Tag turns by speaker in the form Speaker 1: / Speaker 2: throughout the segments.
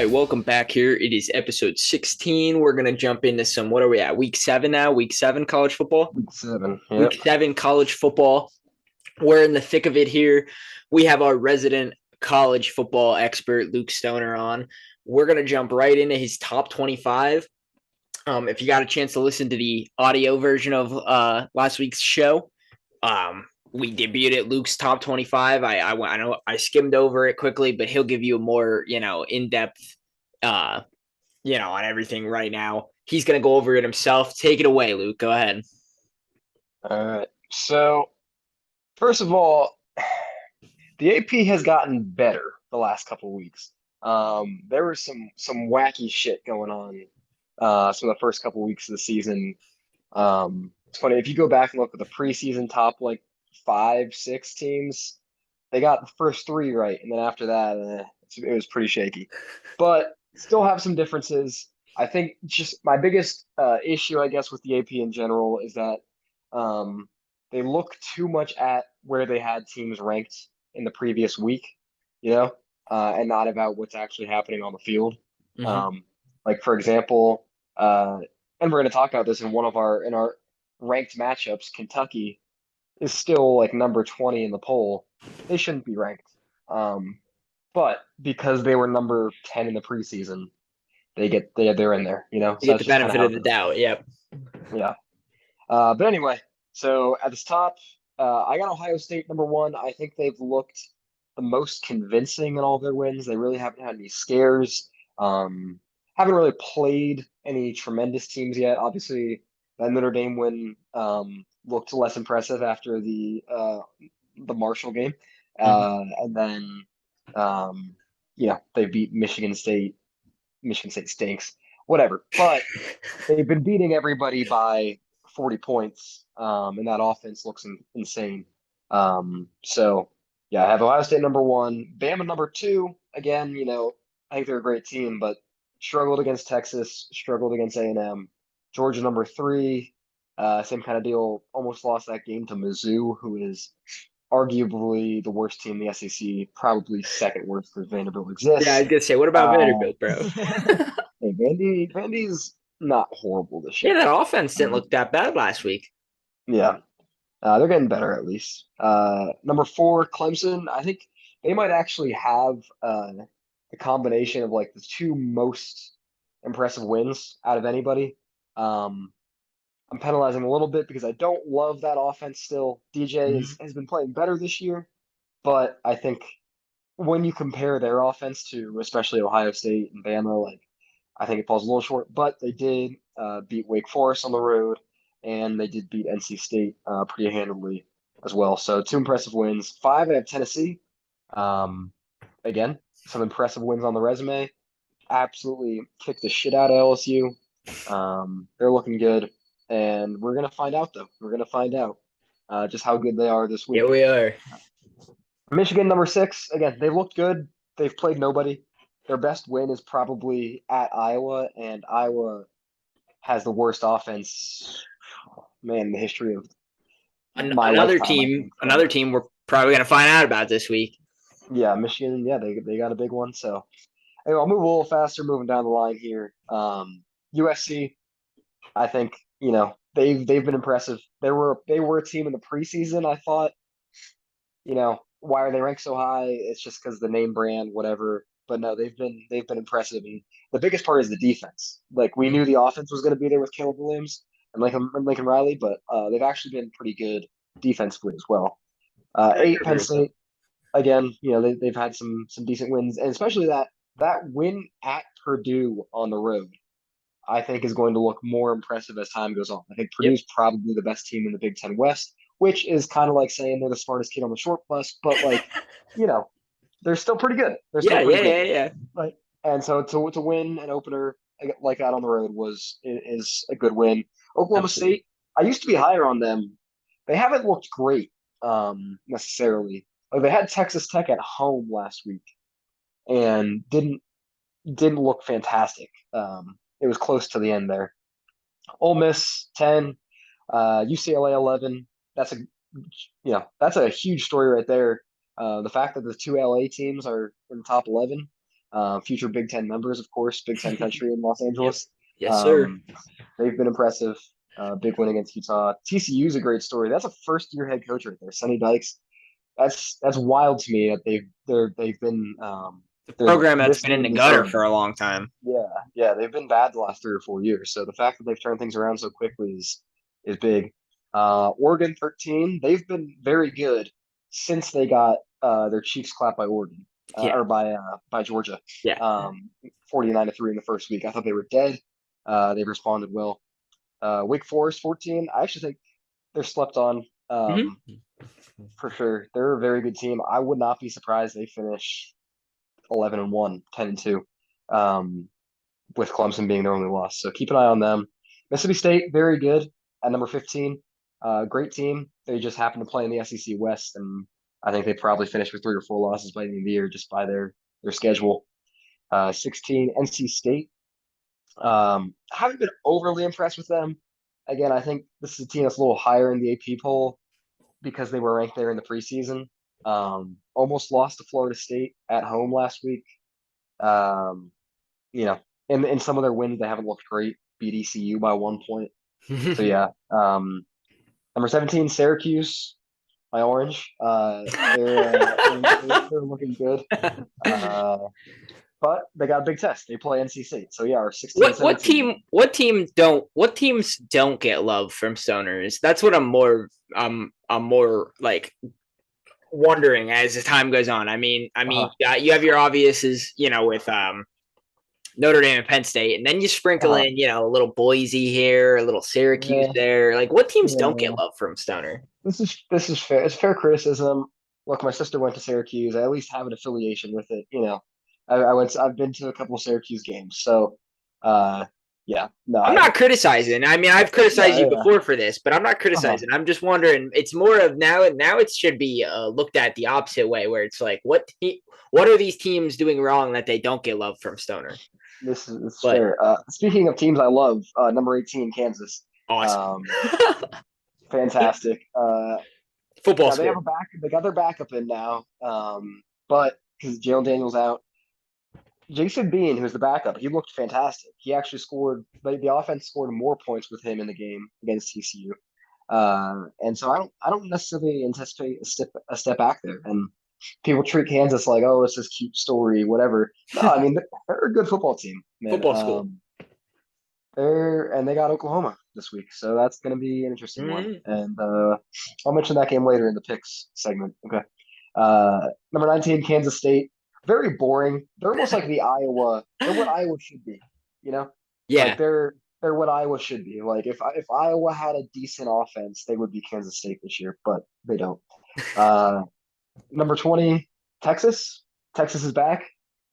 Speaker 1: right, welcome back here. It is episode 16. We're going to jump into some, what are we at? Week 7 now? Week 7 college football?
Speaker 2: Week 7.
Speaker 1: Week
Speaker 2: Yep.
Speaker 1: 7 college football. We're in the thick of it here. We have our resident college football expert, Luke Stoner, on. We're going to jump right into his top 25. If you got a chance to listen to the audio version of last week's show, we debuted at Luke's top 25. I know I skimmed over it quickly, but he'll give you a more, in-depth, on everything right now. He's going to go over it himself. Take it away, Luke. Go ahead.
Speaker 2: All right. So, first of all, the AP has gotten better the last couple of weeks. There was some wacky shit going on some of the first couple of weeks of the season. It's funny if you go back and look at the preseason top like 5, 6 teams, they got the first 3 right, and then after that, it was pretty shaky. But still have some differences. I think just my biggest issue, I guess, with the AP in general is that um, they look too much at where they had teams ranked in the previous week, and not about what's actually happening on the field.
Speaker 1: Mm-hmm.
Speaker 2: Like for example, and we're going to talk about this in our ranked matchups. Kentucky is still like number 20 in the poll. They shouldn't be ranked. But because they were number 10 in the preseason, they're in there,
Speaker 1: You
Speaker 2: So
Speaker 1: get
Speaker 2: that's
Speaker 1: the
Speaker 2: just kind of
Speaker 1: benefit
Speaker 2: how
Speaker 1: of
Speaker 2: it
Speaker 1: the
Speaker 2: goes.
Speaker 1: doubt. Yep.
Speaker 2: Yeah. But anyway, so at the top, I got Ohio State number 1. I think they've looked the most convincing in all their wins. They really haven't had any scares. Haven't really played any tremendous teams yet. Obviously, that Notre Dame win looked less impressive after the Marshall game.
Speaker 1: Mm-hmm.
Speaker 2: And then, they beat Michigan State. Michigan State stinks. Whatever. But they've been beating everybody by 40 points, and that offense looks insane. So, yeah, I have Ohio State number 1. Bama number 2. Again, I think they're a great team, but struggled against Texas, struggled against A&M. Georgia number 3. Same kind of deal. Almost lost that game to Mizzou, who is arguably the worst team in the SEC, probably second worst because Vanderbilt
Speaker 1: Yeah, I
Speaker 2: exists.
Speaker 1: was gonna say, what about
Speaker 2: Uh,
Speaker 1: Vanderbilt, bro?
Speaker 2: hey, Vandy's not horrible this
Speaker 1: Yeah,
Speaker 2: year.
Speaker 1: that offense didn't
Speaker 2: Um,
Speaker 1: look that bad last week.
Speaker 2: yeah, they're getting better at least. Number 4, Clemson. I think they might actually have the combination of like the 2 most impressive wins out of anybody. Um, I'm penalizing a little bit because I don't love that offense still. DJ
Speaker 1: Mm-hmm.
Speaker 2: has been playing better this year, but I think when you compare their offense to especially Ohio State and Bama, like I think it falls a little short. But they did beat Wake Forest on the road, and they did beat NC State pretty handily as well. So 2 impressive wins. 5, I have Tennessee. Um, Again, some impressive wins on the resume. Absolutely kicked the shit out of LSU. They're looking good, and we're gonna find out though. We're gonna find out just how good they are this
Speaker 1: Yeah,
Speaker 2: week.
Speaker 1: we are.
Speaker 2: Michigan number 6. Again, they looked good. They've played nobody. Their best win is probably at Iowa, and Iowa has the worst offense, man, in the history of my
Speaker 1: Another
Speaker 2: lifetime, I
Speaker 1: team,
Speaker 2: think.
Speaker 1: another
Speaker 2: So
Speaker 1: team we're probably gonna find out about this week.
Speaker 2: yeah, Michigan, yeah, they got a big one. So anyway, I'll move a little faster, moving down the line here. USC, I think they've been impressive. They were a team in the preseason. I thought, why are they ranked so high? It's just because the name brand, whatever. But no, they've been impressive, and the biggest part is the defense. Like we knew the offense was going to be there with Caleb Williams and Lincoln Riley, but they've actually been pretty good defensively as well.
Speaker 1: I
Speaker 2: 8, Penn
Speaker 1: agree.
Speaker 2: State. Again, they've had some decent wins, and especially that win at Purdue on the road, I think is going to look more impressive as time goes on. I think
Speaker 1: Yep.
Speaker 2: Purdue's probably the best team in the Big Ten West, which is kind of like saying they're the smartest kid on the short bus, but like, you know, they're still pretty good. They're still
Speaker 1: Yeah,
Speaker 2: pretty
Speaker 1: yeah,
Speaker 2: good.
Speaker 1: yeah, yeah.
Speaker 2: Like, and so to win an opener like that on the road is a good win. Oklahoma
Speaker 1: Absolutely.
Speaker 2: State, I used to be higher on them. They haven't looked great necessarily. Like they had Texas Tech at home last week and didn't look fantastic. It was close to the end there. Ole Miss 10, UCLA 11. That's a huge story right there. The fact that the 2 LA teams are in the top 11, future Big Ten members, of course, Big Ten country in Los
Speaker 1: Yep.
Speaker 2: Angeles.
Speaker 1: Yes, sir.
Speaker 2: Um, they've been impressive. Big win against Utah. TCU is a great story. That's a first-year head coach right there, Sonny Dykes. That's wild to me that they've been
Speaker 1: The
Speaker 2: they're
Speaker 1: program that's
Speaker 2: this
Speaker 1: been in
Speaker 2: good
Speaker 1: the
Speaker 2: in
Speaker 1: gutter
Speaker 2: turn.
Speaker 1: for a long time.
Speaker 2: Yeah, yeah, they've been bad the last 3 or 4 years. So the fact that they've turned things around so quickly is big. Oregon 13, they've been very good since they got their cheeks clapped by Oregon
Speaker 1: Yeah.
Speaker 2: or by Georgia.
Speaker 1: Yeah.
Speaker 2: 49-3 in the first week. I thought they were dead. They've responded well. Wake Forest 14, I actually think they're slept on
Speaker 1: Hmm.
Speaker 2: for sure. They're a very good team. I would not be surprised they finish 11-1, 10-2. With Clemson being their only loss. So keep an eye on them. Mississippi State, very good at number 15. Great team. They just happen to play in the SEC West, and I think they probably finish with 3 or 4 losses by the end of the year just by their schedule. 16, NC State. I haven't been overly impressed with them. Again, I think this is a team that's a little higher in the AP poll because they were ranked there in the preseason. Almost lost to Florida State at home last week. Um, you know, in some of their wins, they haven't looked great. Beat ECU by 1 point. So yeah. Number 17, Syracuse, my orange. They're looking good. Uh, but they got a big test. They play NC State. So yeah, our 16,
Speaker 1: what
Speaker 2: 17.
Speaker 1: what teams don't get love from stoners? That's what I'm more like wondering as the time goes on.
Speaker 2: Uh-huh.
Speaker 1: You have your obviouses, with Notre Dame and Penn State, and then you sprinkle
Speaker 2: Uh-huh.
Speaker 1: in, a little Boise here, a little Syracuse
Speaker 2: Yeah,
Speaker 1: there. Like, what teams don't get
Speaker 2: yeah.
Speaker 1: love from Stoner?
Speaker 2: This is fair. It's fair criticism. Look, my sister went to Syracuse. I at least have an affiliation with it. I've been to a couple of Syracuse games. So uh yeah, no,
Speaker 1: I'm not criticizing. I've criticized you
Speaker 2: yeah.
Speaker 1: before for this, but I'm not
Speaker 2: Uh-huh.
Speaker 1: criticizing. I'm just wondering. It's more of now. It should be looked at the opposite way, where it's like, what are these teams doing wrong that they don't get love from Stoner?
Speaker 2: This is
Speaker 1: But
Speaker 2: fair. Speaking of teams I love, number 18, Kansas.
Speaker 1: awesome.
Speaker 2: Um, Fantastic.
Speaker 1: Football
Speaker 2: Now they have
Speaker 1: school.
Speaker 2: a back. They got their backup in now. But because Jalen Daniels out, Jason Bean, who's the backup, he looked fantastic. He actually scored. The offense scored more points with him in the game against TCU. And so I don't necessarily anticipate a step back there. And people treat Kansas like, oh, it's this cute story, whatever. No, I mean they're a good football team, man.
Speaker 1: Football school.
Speaker 2: They got Oklahoma this week, so that's going to be an interesting one.
Speaker 1: Mm-hmm.
Speaker 2: And I'll mention that game later in the picks segment. Okay. Number 19, Kansas State. Very boring. They're almost like the Iowa. They're what Iowa should be. You know, like
Speaker 1: Yeah.
Speaker 2: they're what Iowa should be. Like if Iowa had a decent offense, they would be Kansas State this year, but they don't. Uh, Number 20, Texas. Texas is back.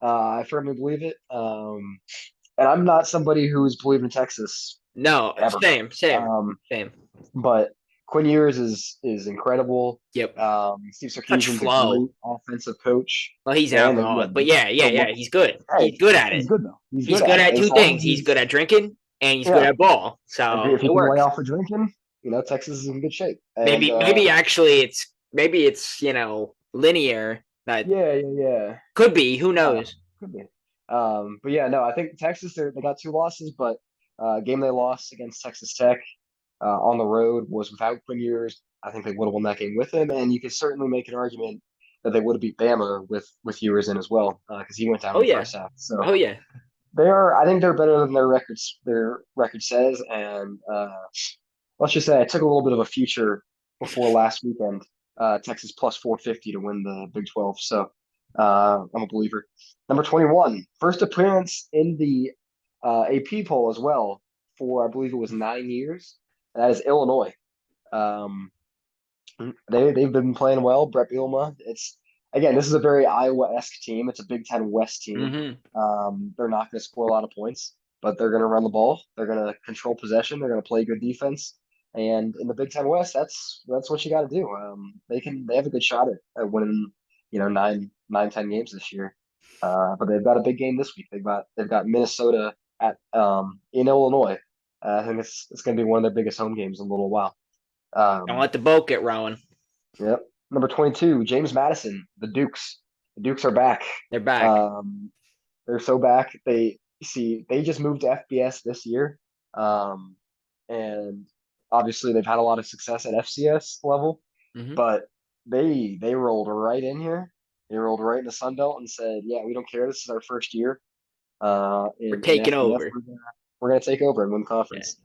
Speaker 2: I firmly believe it. And I'm not somebody who's believed in Texas
Speaker 1: No.
Speaker 2: ever.
Speaker 1: Same. Same.
Speaker 2: Um,
Speaker 1: Same.
Speaker 2: but Quinn Ewers is incredible.
Speaker 1: Yep.
Speaker 2: Steve
Speaker 1: Such
Speaker 2: Sarkisian's a
Speaker 1: flow.
Speaker 2: great offensive coach.
Speaker 1: Well, he's an
Speaker 2: Yeah,
Speaker 1: alcoholic, but yeah, yeah,
Speaker 2: the
Speaker 1: yeah.
Speaker 2: look.
Speaker 1: He's good.
Speaker 2: Hey,
Speaker 1: He's good at
Speaker 2: he's
Speaker 1: it.
Speaker 2: good though. He's
Speaker 1: He's
Speaker 2: good
Speaker 1: good
Speaker 2: at it
Speaker 1: at
Speaker 2: as
Speaker 1: two
Speaker 2: long as
Speaker 1: things. He's
Speaker 2: he's
Speaker 1: good at drinking and he's good
Speaker 2: yeah.
Speaker 1: at ball. So
Speaker 2: If
Speaker 1: it
Speaker 2: he can lay
Speaker 1: works.
Speaker 2: off of drinking, Texas is in good shape. And
Speaker 1: Maybe actually it's linear. That
Speaker 2: yeah, yeah, yeah.
Speaker 1: could be. Who
Speaker 2: Uh,
Speaker 1: knows?
Speaker 2: Could be. But yeah, no, I think Texas they got 2 losses, but game they lost against Texas Tech on the road was without Quinn Ewers. I think they would have won that game with him, and you could certainly make an argument that they would have beat Bama with Ewers in as well because he went down
Speaker 1: Oh
Speaker 2: in the
Speaker 1: yeah.
Speaker 2: first half. So
Speaker 1: Oh yeah.
Speaker 2: I think they're better than their record says, and let's just say I took a little bit of a future before last weekend. Texas plus 450 to win the Big 12. So I'm a believer. Number 21, first appearance in the AP poll as well for I believe it was 9 years. That is Illinois. Um, they've been playing well. Brett Bielema. It's again, this is a very Iowa-esque team. It's a Big Ten West team.
Speaker 1: Mm-hmm.
Speaker 2: They're not going to score a lot of points, but they're going to run the ball. They're going to control possession. They're going to play good defense. And in the Big Ten West, that's what you got to do. They have a good shot at winning, 9, 9, 10 games this year. But they've got a big game this week. They've got Minnesota at in Illinois. I think it's going to be one of their biggest home games in a little while.
Speaker 1: Don't
Speaker 2: Um,
Speaker 1: let the boat get rowing.
Speaker 2: Yep. Number 22, James Madison, the Dukes. The Dukes are back.
Speaker 1: They're back.
Speaker 2: Um, They're so back. They just moved to FBS this year, and obviously they've had a lot of success at FCS level,
Speaker 1: Hmm.
Speaker 2: but they rolled right in here. They rolled right in the Sun Belt and said, "Yeah, we don't care. This is our first year
Speaker 1: We're
Speaker 2: in
Speaker 1: taking
Speaker 2: FBS.
Speaker 1: over.
Speaker 2: We're gonna take over and win
Speaker 1: Yeah.
Speaker 2: conference."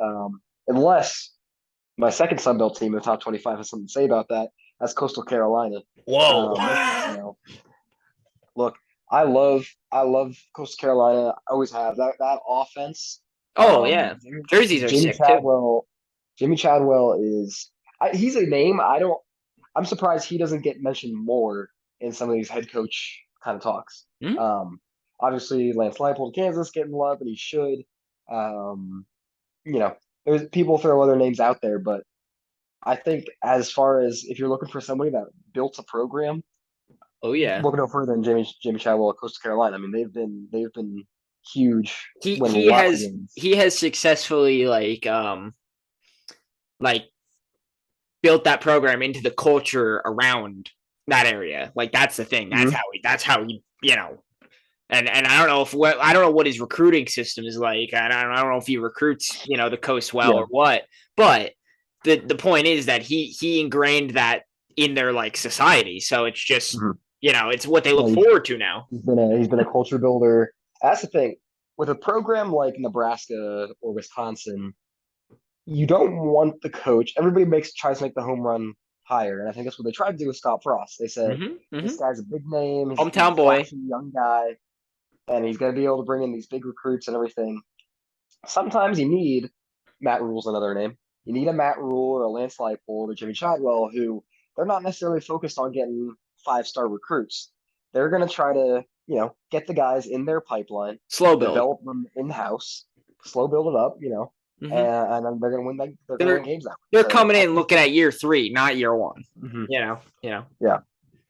Speaker 2: Unless my second Sun Belt team in the top 25 has something to say about that. That's Coastal Carolina.
Speaker 1: Whoa.
Speaker 2: You know, look, I love Coastal Carolina. I always have that offense.
Speaker 1: Oh yeah. Jerseys are
Speaker 2: Jimmy
Speaker 1: sick too.
Speaker 2: Chadwell. Jimmy Chadwell is he's a name. I'm surprised he doesn't get mentioned more in some of these head coach kind of talks.
Speaker 1: Hmm.
Speaker 2: Um, Obviously Lance Leipold, Kansas, getting love, and he should. Um, you know, there's people throw other names out there, but I think as far as if you're looking for somebody that built a program,
Speaker 1: Oh yeah.
Speaker 2: look no further than Jimmy Chadwell at Coastal Carolina. I mean, they've been huge,
Speaker 1: He
Speaker 2: winning
Speaker 1: he
Speaker 2: lots of
Speaker 1: has
Speaker 2: games.
Speaker 1: he has successfully like built that program into the culture around that area. Like that's the thing.
Speaker 2: Mm-hmm.
Speaker 1: That's how he and I don't know I don't know what his recruiting system is like. I don't know if he recruits the coast well
Speaker 2: Yeah.
Speaker 1: or what. But the point is that he ingrained that in their like society. So it's just
Speaker 2: Mm-hmm.
Speaker 1: it's what they look
Speaker 2: No,
Speaker 1: forward to now.
Speaker 2: he's been a culture builder. That's the thing with a program like Nebraska or Wisconsin. You don't want the coach. Everybody tries to make the home run higher, and I think that's what they tried to do with Scott Frost. They said
Speaker 1: Hmm.
Speaker 2: this
Speaker 1: Hmm.
Speaker 2: guy's a big name. He's a
Speaker 1: Hometown boy.
Speaker 2: flashy young guy, and he's going to be able to bring in these big recruits and everything. Sometimes you need Matt Rule's another name. You need a Matt Rule or a Lance Leipold or Jimmy Chadwell who they're not necessarily focused on getting 5-star recruits. They're going to try to, get the guys in their pipeline,
Speaker 1: Slow build.
Speaker 2: develop them in house, slow build it up,
Speaker 1: Hmm.
Speaker 2: and then they're going to win. They're going to win
Speaker 1: They're
Speaker 2: games that way.
Speaker 1: they're
Speaker 2: So
Speaker 1: coming
Speaker 2: I
Speaker 1: in
Speaker 2: think,
Speaker 1: looking at year 3, not year 1.
Speaker 2: mhm,
Speaker 1: You know.
Speaker 2: yeah.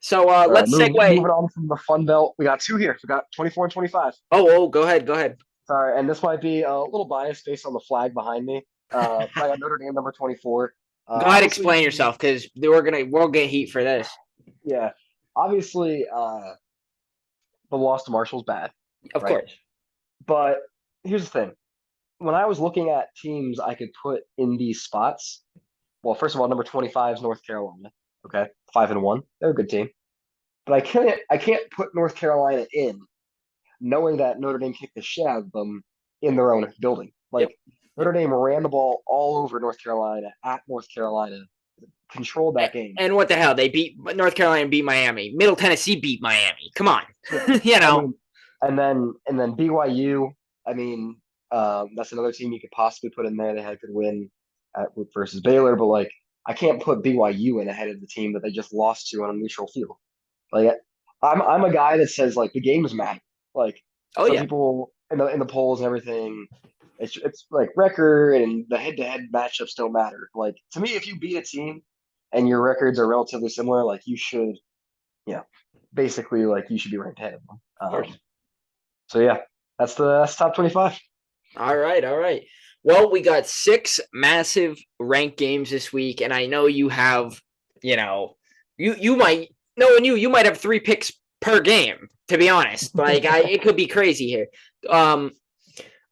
Speaker 1: So
Speaker 2: All right,
Speaker 1: let's segue.
Speaker 2: moving on from the Fun Belt. We got two here. We got 24 and 25.
Speaker 1: Oh, go ahead, go ahead.
Speaker 2: Sorry, and this might be a little biased based on the flag behind me. I got Notre Dame number 24.
Speaker 1: Go ahead,
Speaker 2: Obviously,
Speaker 1: explain yourself because we'll get heat for this.
Speaker 2: yeah, obviously, the loss to Marshall's bad,
Speaker 1: Of
Speaker 2: right?
Speaker 1: course.
Speaker 2: But here's the thing: when I was looking at teams I could put in these spots, well, first of all, number 25 is North Carolina. Okay, 5-1, they're a good team, but I can't put North Carolina in, knowing that Notre Dame kicked the shit out of them in their own building.
Speaker 1: Yep.
Speaker 2: Like Notre Dame ran the ball all over North Carolina at North Carolina, controlled that game.
Speaker 1: And what the hell? They beat North Carolina, beat Miami. Middle Tennessee beat Miami. Come on.
Speaker 2: Yeah,
Speaker 1: you
Speaker 2: I
Speaker 1: know.
Speaker 2: mean, and then BYU. I mean, that's another team you could possibly put in there. They had a good win versus Baylor, but like I can't put BYU in ahead of the team that they just lost to on a neutral field. Like I'm a guy that says like the games matter. Like
Speaker 1: Oh
Speaker 2: some
Speaker 1: yeah.
Speaker 2: people in the polls and everything, it's like record and the head-to-head matchups don't matter. Like to me, if you beat a team and your records are relatively similar, like you should, you know, basically like you should be ranked ahead of them.
Speaker 1: Of course.
Speaker 2: So yeah, that's top 25.
Speaker 1: All right, all right. Well, we got 6 massive ranked games this week, and I know you have, you might knowing you might have 3 picks per game. To be honest, like it could be crazy here. Um,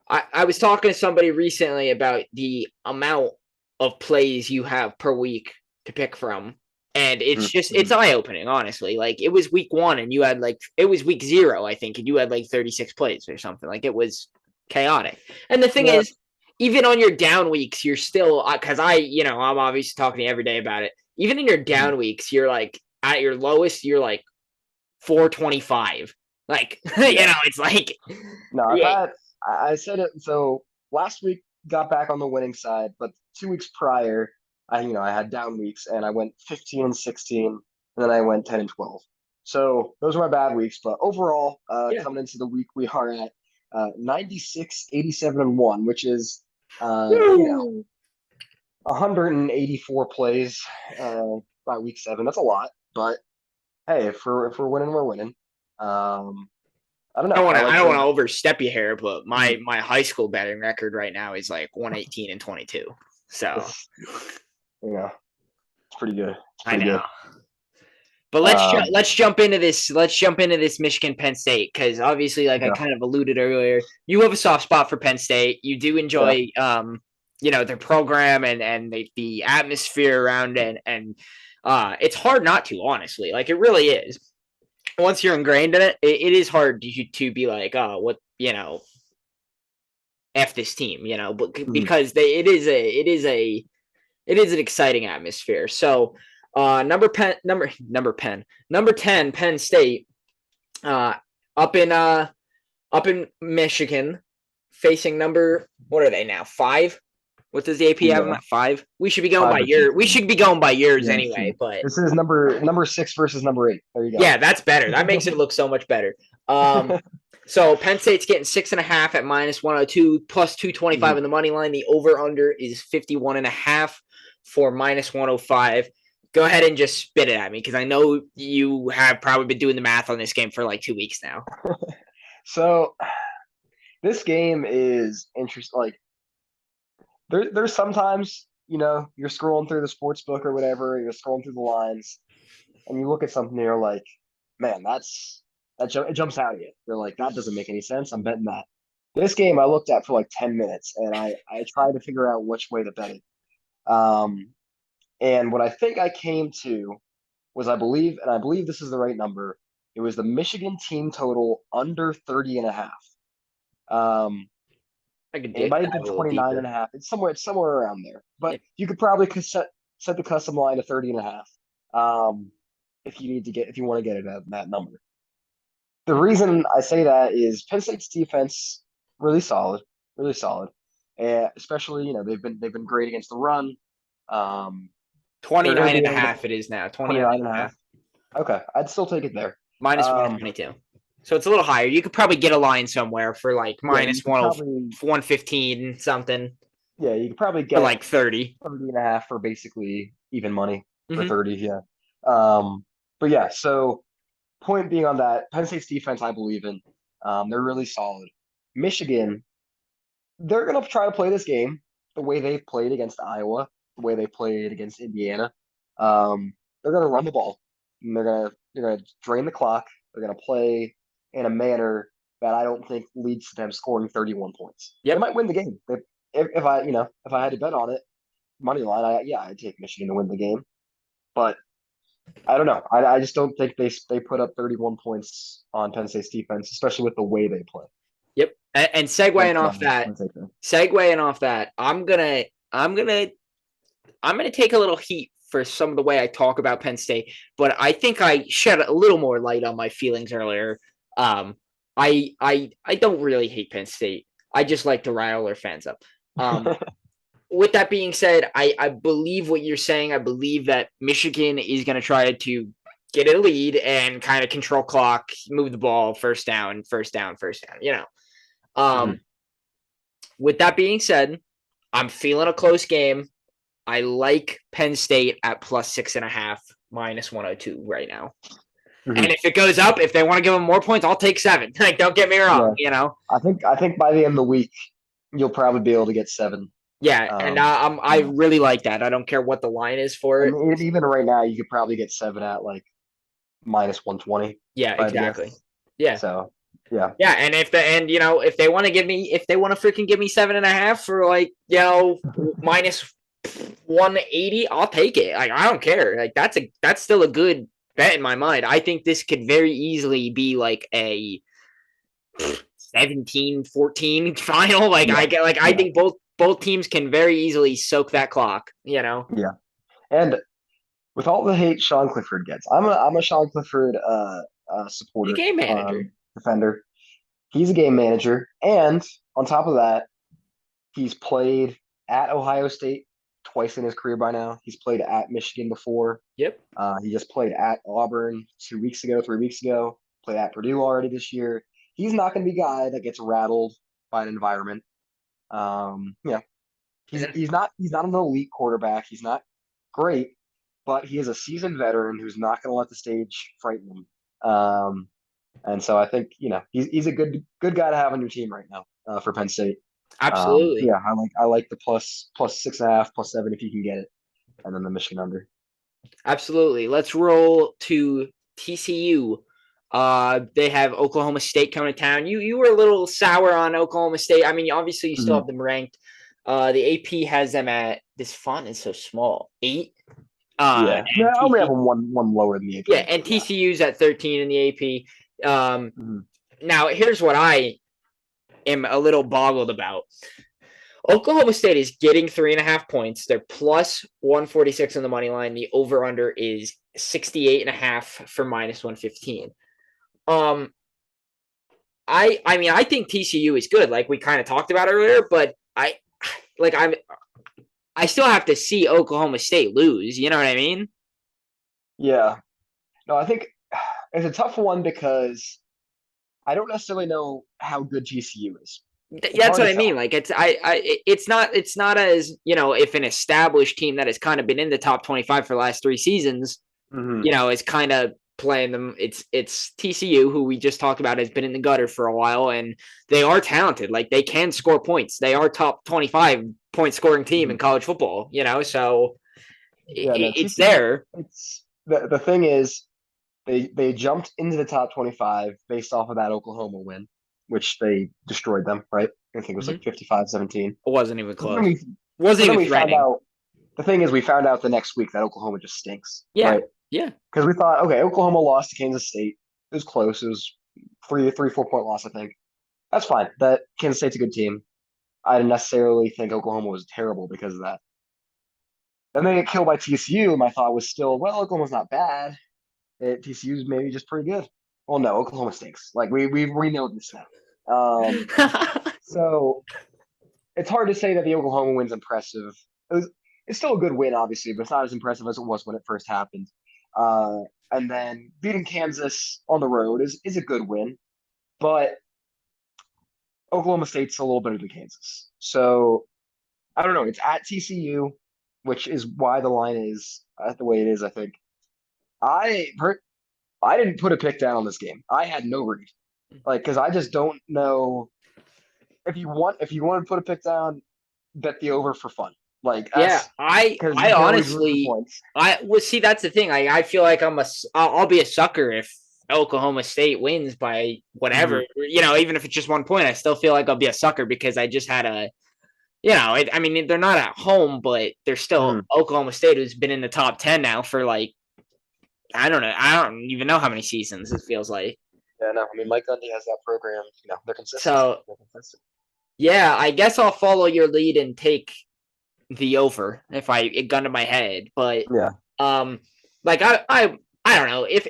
Speaker 1: I was talking to somebody recently about the amount of plays you have per week to pick from. And it's eye opening, honestly. Like it was week 1 and you had it was week 0, I think, and you had 36 plays or something. Like it was chaotic. And the thing
Speaker 2: Yeah,
Speaker 1: is, even on your down weeks, you're still because I'm obviously talking to you every day about it. Even in your down weeks, you're at your lowest, you're 425. Like,
Speaker 2: yeah.
Speaker 1: it's like,
Speaker 2: No,
Speaker 1: yeah,
Speaker 2: I said it. So last week got back on the winning side, but 2 weeks prior, I had down weeks and I went 15 and 16, and then I went 10 and 12. So those were my bad weeks. But overall,
Speaker 1: yeah.
Speaker 2: coming into the week, we are at 96, 87 and 1, which is,
Speaker 1: Woo!
Speaker 2: 184 plays by week 7. That's a lot, but hey, if we're winning, we're winning. I don't know. I
Speaker 1: I
Speaker 2: like
Speaker 1: don't
Speaker 2: the
Speaker 1: want to overstep you here, but
Speaker 2: Mhm.
Speaker 1: my high school betting record right now is 118 and 22. So
Speaker 2: it's it's pretty good. It's
Speaker 1: I
Speaker 2: pretty
Speaker 1: know.
Speaker 2: good.
Speaker 1: But
Speaker 2: Um,
Speaker 1: let's jump into this. Let's jump into this Michigan Penn State because obviously, like I
Speaker 2: okay.
Speaker 1: kind of alluded earlier, you have a soft spot for Penn State. You do
Speaker 2: Yeah.
Speaker 1: enjoy, their program and the atmosphere around and it's hard not to, honestly. Like it really is. Once you're ingrained in it, it is hard to be like, oh, what f this team, but
Speaker 2: Mhm.
Speaker 1: because it is an exciting atmosphere. So, number 10, Penn State, uh, up in up in Michigan, facing number what are they now? 5. What does the AP have them
Speaker 2: Yeah.
Speaker 1: at 5? We should be going by
Speaker 2: 5 or 6.
Speaker 1: We should be going by years
Speaker 2: Yeah,
Speaker 1: anyway.
Speaker 2: sure.
Speaker 1: But
Speaker 2: This is number 6 versus number 8. There you
Speaker 1: yeah, that's better. That makes
Speaker 2: go.
Speaker 1: it look so much better. So Penn State's getting 6.5 at -102 plus 225
Speaker 2: Mhm.
Speaker 1: in the money line. The over under is 51.5 for -105. Go ahead and just spit it at me because I know you have probably been doing the math on this game for like 2 weeks now.
Speaker 2: So this game is interesting. Like there's sometimes you're scrolling through the sports book or whatever, you're scrolling through the lines, and you look at something and you're like, man, it jumps out at you. You're like, that doesn't make any sense. I'm betting that. This game I looked at for like 10 minutes and I tried to figure out which way to bet it. Um, and what I think I came to was I believe this is the right number. It was the Michigan team total under 30 and a half. Um,
Speaker 1: I could
Speaker 2: it
Speaker 1: dive
Speaker 2: might have been
Speaker 1: a little
Speaker 2: 29 and
Speaker 1: deeper.
Speaker 2: a half. It's somewhere around there.
Speaker 1: Yeah.
Speaker 2: But you could probably set the custom line to 30 and a half. If you want to get it at that number. The reason I say that is Penn State's defense really solid, really solid. And especially, they've been great against the run. They're going to
Speaker 1: 29
Speaker 2: be
Speaker 1: and a
Speaker 2: able to
Speaker 1: half it is now. 29
Speaker 2: 29 and a
Speaker 1: and a
Speaker 2: half.
Speaker 1: half.
Speaker 2: Okay, I'd still take it there.
Speaker 1: Minus
Speaker 2: Um,
Speaker 1: 122. So it's a little higher. You could probably get a line somewhere for like
Speaker 2: yeah, you
Speaker 1: minus
Speaker 2: could
Speaker 1: 10
Speaker 2: probably
Speaker 1: 115 something
Speaker 2: you could probably
Speaker 1: for
Speaker 2: get
Speaker 1: like 30.
Speaker 2: 30 and a half for basically even money for
Speaker 1: Mm-hmm.
Speaker 2: 30, yeah. But yeah, so point being on that, Penn State's defense I believe in. They're really solid. Michigan, they're gonna try to play this game the way they played against Iowa, the way they played against Indiana. They're gonna run the ball. And they're gonna drain the clock. They're gonna play in a manner that I don't think leads to them scoring 31 points. They
Speaker 1: Yep.
Speaker 2: might win the game. If I had to bet on it, money line, I'd take Michigan to win the game. But I don't know. I just don't think they put up 31 points on Penn State's defense, especially with the way they play.
Speaker 1: Yep. And segueing
Speaker 2: Against
Speaker 1: off that,
Speaker 2: Penn State there.
Speaker 1: I'm gonna take a little heat for some of the way I talk about Penn State, but I think I shed a little more light on my feelings earlier. I don't really hate Penn State. I just like to rile their fans up. With that being said, I believe what you're saying. I believe that Michigan is going to try to get a lead and kind of control clock, move the ball, first down, first down, first down.
Speaker 2: Mhm.
Speaker 1: With that being said, I'm feeling a close game. I like Penn State at plus 6.5, minus 102 right now. And
Speaker 2: Mhm.
Speaker 1: if it goes up, if they want to give them more points, I'll take 7. Like, don't get me
Speaker 2: Yeah,
Speaker 1: wrong.
Speaker 2: I think by the end of the week you'll probably be able to get 7.
Speaker 1: Yeah, and I
Speaker 2: Yeah.
Speaker 1: really like that. I don't care what the line is for it.
Speaker 2: And even right now, you could probably get 7 at like minus 120,
Speaker 1: Yeah,
Speaker 2: if I had to
Speaker 1: exactly.
Speaker 2: guess.
Speaker 1: Yeah.
Speaker 2: So yeah,
Speaker 1: Yeah, and if they want to if they want to freaking give me 7.5 for like minus 180, I'll take it. Like I don't care. Like that's still a good bet in my mind. I think this could very easily be like a 17-14 final. Like
Speaker 2: yeah,
Speaker 1: I
Speaker 2: yeah,
Speaker 1: think both teams can very easily soak that clock.
Speaker 2: yeah. And with all the hate Sean Clifford gets, I'm a Sean Clifford
Speaker 1: He's a
Speaker 2: supporter,
Speaker 1: game manager.
Speaker 2: defender. He's a game manager, and on top of that, he's played at Ohio State twice in his career by now. He's played at Michigan before.
Speaker 1: Yep.
Speaker 2: He just played at Auburn 2 weeks ago, 3 weeks ago. Played at Purdue already this year. He's not going to be a guy that gets rattled by an environment. Yeah, he's not an elite quarterback. He's not great, but he is a seasoned veteran who's not going to let the stage frighten him. And so I think he's a good guy to have on your team right now for Penn State.
Speaker 1: Absolutely.
Speaker 2: Yeah, I like the plus 6.5, plus 7 if you can get it, and then the Michigan under.
Speaker 1: Absolutely. Let's roll to TCU. They have Oklahoma State coming to town. You were a little sour on Oklahoma State. I mean, obviously you still
Speaker 2: Mhm.
Speaker 1: have them ranked. The AP has them at this font is so small, 8.
Speaker 2: Yeah,
Speaker 1: And
Speaker 2: I only have
Speaker 1: TC
Speaker 2: them one lower than the
Speaker 1: yeah,
Speaker 2: AP, but
Speaker 1: and
Speaker 2: yeah.
Speaker 1: TCU's at 13 in the AP.
Speaker 2: Mhm.
Speaker 1: Now here's what I am a little boggled about. Oklahoma State is getting 3.5 points. They're plus 146 on the money line. The over under is 68.5 for minus 115. Um, I mean I think TCU is good, like we kind of talked about earlier, but like I still have to see Oklahoma State lose. You know what I mean?
Speaker 2: Yeah. No, I think it's a tough one because I don't necessarily know how good TCU is. It's
Speaker 1: That's
Speaker 2: hard
Speaker 1: what
Speaker 2: to
Speaker 1: I mean.
Speaker 2: tell.
Speaker 1: Like it's not as if an established team that has kind of been in the top 25 for the last 3 seasons,
Speaker 2: Hmm.
Speaker 1: is kind of playing them. It's TCU, who we just talked about, has been in the gutter for a while, and they are talented. Like they can score points. They are top 25 point scoring team
Speaker 2: Hmm.
Speaker 1: in college football. So
Speaker 2: Yeah, no,
Speaker 1: it's
Speaker 2: TCU.
Speaker 1: there.
Speaker 2: It's the thing is they jumped into the top 25 based off of that Oklahoma win, which they destroyed them, right? I think it was like
Speaker 1: Mm-hmm.
Speaker 2: 55-17.
Speaker 1: It wasn't even
Speaker 2: But then
Speaker 1: close.
Speaker 2: we
Speaker 1: Wasn't
Speaker 2: but then
Speaker 1: even
Speaker 2: we found
Speaker 1: threatening.
Speaker 2: out the thing is we found out the next week that Oklahoma just stinks,
Speaker 1: Yeah,
Speaker 2: right?
Speaker 1: yeah.
Speaker 2: Because we thought, okay, Oklahoma lost to Kansas State. It was close. It was 4 point loss, I think. That's fine. That Kansas State's a good team. I didn't necessarily think Oklahoma was terrible because of that. Then they get killed by TCU, and my thought was still, well, Oklahoma's not bad. TCU's maybe just pretty good. Well, no, Oklahoma stinks. Like we know this now. So it's hard to say that the Oklahoma win's impressive. It's still a good win, obviously, but it's not as impressive as it was when it first happened. Uh, and then beating Kansas on the road is a good win, but Oklahoma State's a little better than Kansas. So I don't know. It's at TCU, which is why the line is the way it is. I think I I didn't put a pick down on this game. I had no read, like because I just don't know if you want to put a pick down, bet the over for fun. Like
Speaker 1: Yeah,
Speaker 2: that's
Speaker 1: I
Speaker 2: because
Speaker 1: I
Speaker 2: you can always root for
Speaker 1: honestly
Speaker 2: points.
Speaker 1: I well see that's the thing. I feel like I'll be a sucker if Oklahoma State wins by
Speaker 2: Hmm.
Speaker 1: whatever. Even if it's just 1 point, I still feel like I'll be a sucker because I just had I mean they're not at home, but they're still
Speaker 2: Hmm.
Speaker 1: Oklahoma State, who's been in the top 10 now for like I don't know. I don't even know how many seasons it feels like.
Speaker 2: Yeah, no, I mean Mike Gundy has that program. They're consistent.
Speaker 1: So
Speaker 2: They're consistent.
Speaker 1: yeah, I guess I'll follow your lead and take the over if it gun to my head. But
Speaker 2: Yeah.
Speaker 1: um, like I don't know if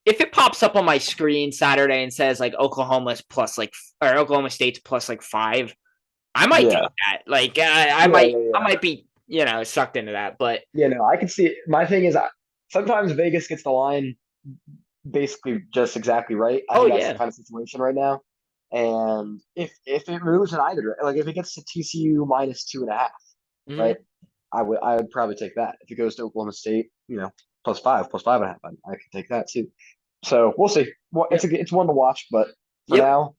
Speaker 1: it pops up on my screen Saturday and says like Oklahoma's plus like or Oklahoma State's plus like 5, I might take
Speaker 2: Yeah.
Speaker 1: that. Like I
Speaker 2: Yeah.
Speaker 1: might
Speaker 2: Yeah.
Speaker 1: I
Speaker 2: Yeah.
Speaker 1: might be sucked into that. But
Speaker 2: Yeah. No, I can see it. My thing is, sometimes Vegas gets the line basically just exactly right. I
Speaker 1: oh
Speaker 2: think that's the
Speaker 1: yeah,
Speaker 2: kind of situation right now. And if it moves in either, like if it gets to TCU minus 2.5,
Speaker 1: mm-hmm.
Speaker 2: right? I would probably take that. If it goes to Oklahoma State, plus 5.5, I could take that too. So we'll see. Well,
Speaker 1: Yep,
Speaker 2: it's one to watch, but for
Speaker 1: yep.
Speaker 2: now,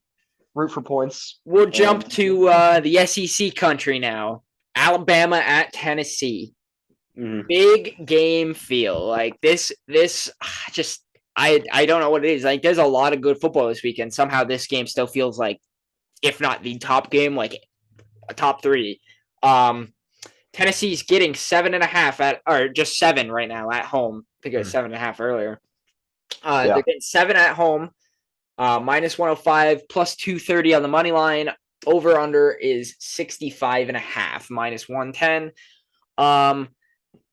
Speaker 2: root for points.
Speaker 1: We'll
Speaker 2: And
Speaker 1: jump to the SEC country now. Alabama at Tennessee.
Speaker 2: mhm.
Speaker 1: Big game feel like this just I don't know what it is. Like there's a lot of good football this weekend. Somehow this game still feels like, if not the top game, like a top 3. Um Tennessee's getting 7.5 or just 7 right now at home. I think it was
Speaker 2: Mhm.
Speaker 1: 7.5 earlier.
Speaker 2: Yeah.
Speaker 1: They're getting 7 at home, minus 105, plus 230 on the money line. Over under is 65.5, minus 110. Um,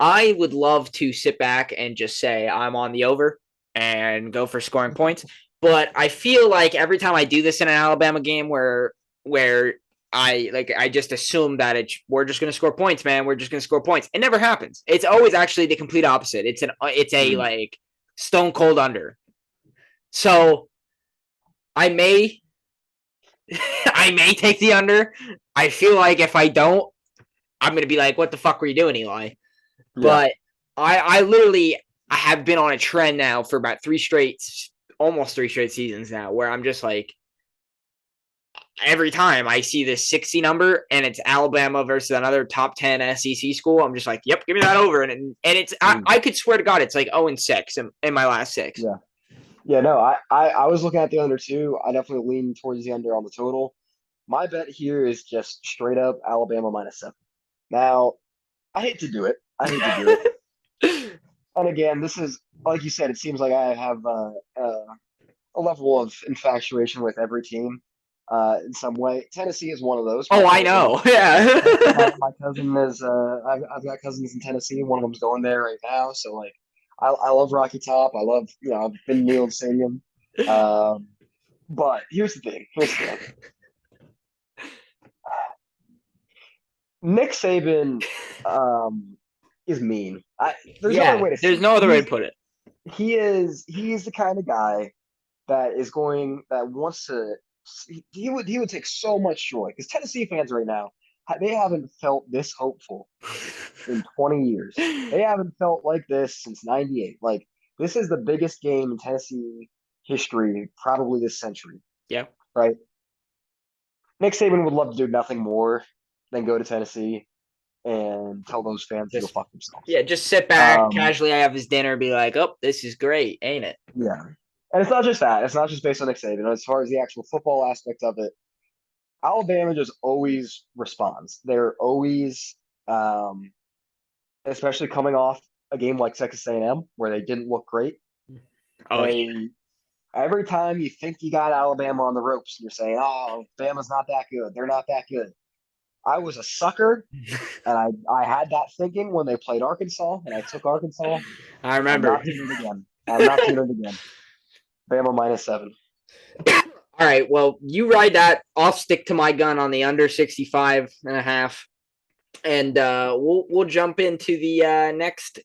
Speaker 1: I would love to sit back and just say I'm on the over and go for scoring points. But I feel like every time I do this in an Alabama game where I just assume that we're just gonna score points, man. We're just gonna score points. It never happens. It's always actually the complete opposite. It's a
Speaker 2: Mhm.
Speaker 1: like stone cold under. So I may I may take the under. I feel like if I don't, I'm gonna be like, what the fuck were you doing, Eli?
Speaker 2: Yeah.
Speaker 1: But I literally I have been on a trend now for about almost 3 straight seasons now, where I'm just like every time I see this 60 number and it's Alabama versus another top 10 SEC school, I'm just like, yep, give me that over. And it's I could swear to God, it's like 0-6 in my last six.
Speaker 2: Yeah. Yeah, no, I was looking at the under too. I definitely lean towards the under on the total. My bet here is just straight up Alabama -7. Now, I hate to do it. I hate to do it. And again, this is like you said. It seems like I have a level of infatuation with every team in some way. Tennessee is one of those.
Speaker 1: Oh, I know. Yeah.
Speaker 2: My cousin is. I've got cousins in Tennessee. One of them's going there right now. So like, I love Rocky Top. I love I've been to Neyland Stadium. But here's the thing. Here's the thing. Nick Saban is mean. There's no other
Speaker 1: Yeah.
Speaker 2: way to say
Speaker 1: There's
Speaker 2: it.
Speaker 1: no other way to put it.
Speaker 2: He's the kind of guy that wants to he would take so much joy because Tennessee fans right now they haven't felt this hopeful in 20 years. They haven't felt like this since 98. Like this is the biggest game in Tennessee history probably this century,
Speaker 1: Yeah.
Speaker 2: right? Nick Saban would love to do nothing more than go to Tennessee and tell those fans to go
Speaker 1: Just
Speaker 2: fuck themselves.
Speaker 1: yeah, just sit back, casually have his dinner, be like, oh, this is great, ain't it?
Speaker 2: Yeah. And it's not just that. It's not just based on Nick Saban. As far as the actual football aspect of it, Alabama just always responds. They're always, especially coming off a game like Texas A&M where they didn't look great.
Speaker 1: Oh,
Speaker 2: They every time you think you got Alabama on the ropes, you're saying, "Oh, Bama's not that good. They're not that good." I was a sucker, and I had that thinking when they played Arkansas, and I took Arkansas.
Speaker 1: I
Speaker 2: I'm
Speaker 1: remember.
Speaker 2: not doing it again. I'm not doing it again. Bama -7.
Speaker 1: All right, well, you ride that. I'll stick to my gun on the under 65.5. And we'll jump into the next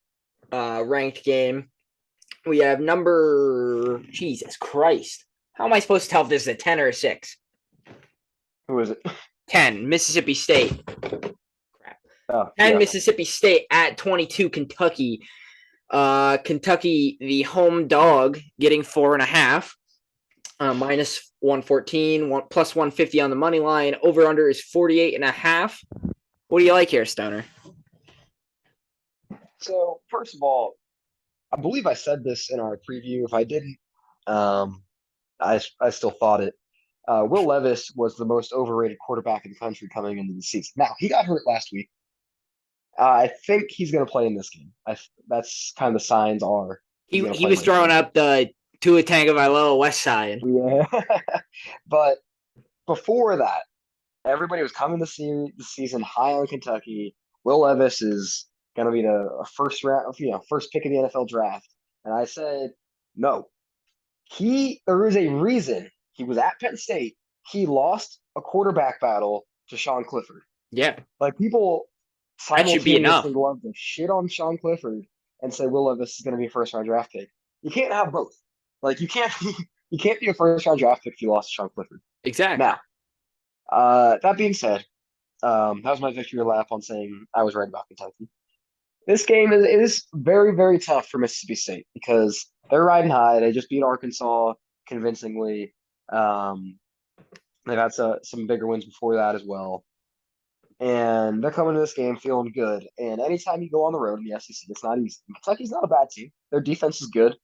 Speaker 1: ranked game. We have number Jesus Christ. How am I supposed to tell if this is a 10 or a 6?
Speaker 2: Who is it?
Speaker 1: 10, Mississippi State. Crap.
Speaker 2: Oh,
Speaker 1: 10,
Speaker 2: yeah.
Speaker 1: Mississippi State at 22, Kentucky. Kentucky, the home dog, getting 4.5. Minus 114, plus 150 on the money line. Over under is 48.5. What do you like here, Stoner?
Speaker 2: So, first of all, I believe I said this in our preview. If I didn't, I still thought it. Will Levis was the most overrated quarterback in the country coming into the season. Now, he got hurt last week. I think he's going to play in this game. That's kind of the signs are he's going to
Speaker 1: He
Speaker 2: play
Speaker 1: was
Speaker 2: in this
Speaker 1: throwing
Speaker 2: game.
Speaker 1: up the Tua Tagovailoa West Side.
Speaker 2: Yeah. But before that, everybody was coming to see the season high on Kentucky. Will Levis is going to be the first round, first pick of the NFL draft. And I said, no. There is a reason he was at Penn State. He lost a quarterback battle to Sean Clifford.
Speaker 1: Yeah.
Speaker 2: Like people
Speaker 1: That should be enough.
Speaker 2: simultaneously love to shit on Sean Clifford and say Will Levis is going to be a first round draft pick. You can't have both. Like you can't you can't be a first round draft pick if you lost to Sean Clifford.
Speaker 1: Exactly.
Speaker 2: Now, that being said, that was my victory lap on saying I was right about Kentucky. This game is very, very tough for Mississippi State because they're riding high. They just beat Arkansas convincingly. They've had some bigger wins before that as well. And they're coming to this game feeling good. And anytime you go on the road in the SEC, it's not easy. Kentucky's not a bad team. Their defense is good.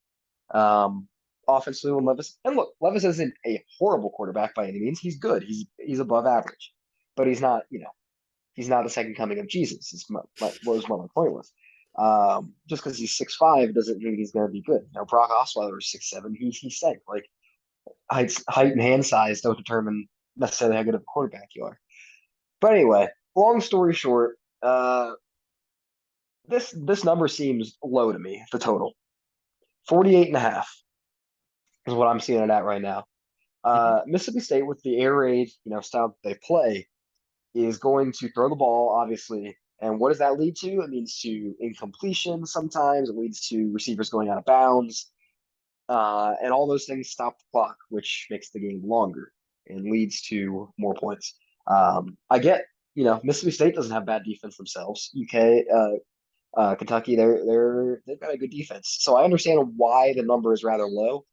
Speaker 2: Offensively, when Levis and look, Levis isn't a horrible quarterback by any means. He's good. He's above average, but he's not he's not the second coming of Jesus. Is what my point was. Just because he's 6'5" doesn't mean he's going to be good. Brock Osweiler is 6'7". He's saying like height and hand size don't determine necessarily how good of a quarterback you are. But anyway, long story short, this number seems low to me. The total 48.5 is what I'm seeing it at right now. Mississippi State with the air raid style that they play is going to throw the ball, obviously. And what does that lead to? It leads to incompletion sometimes. It leads to receivers going out of bounds. And all those things stop the clock, which makes the game longer and leads to more points. I get, Mississippi State doesn't have bad defense themselves. Kentucky, they've got a good defense. So I understand why the number is rather low.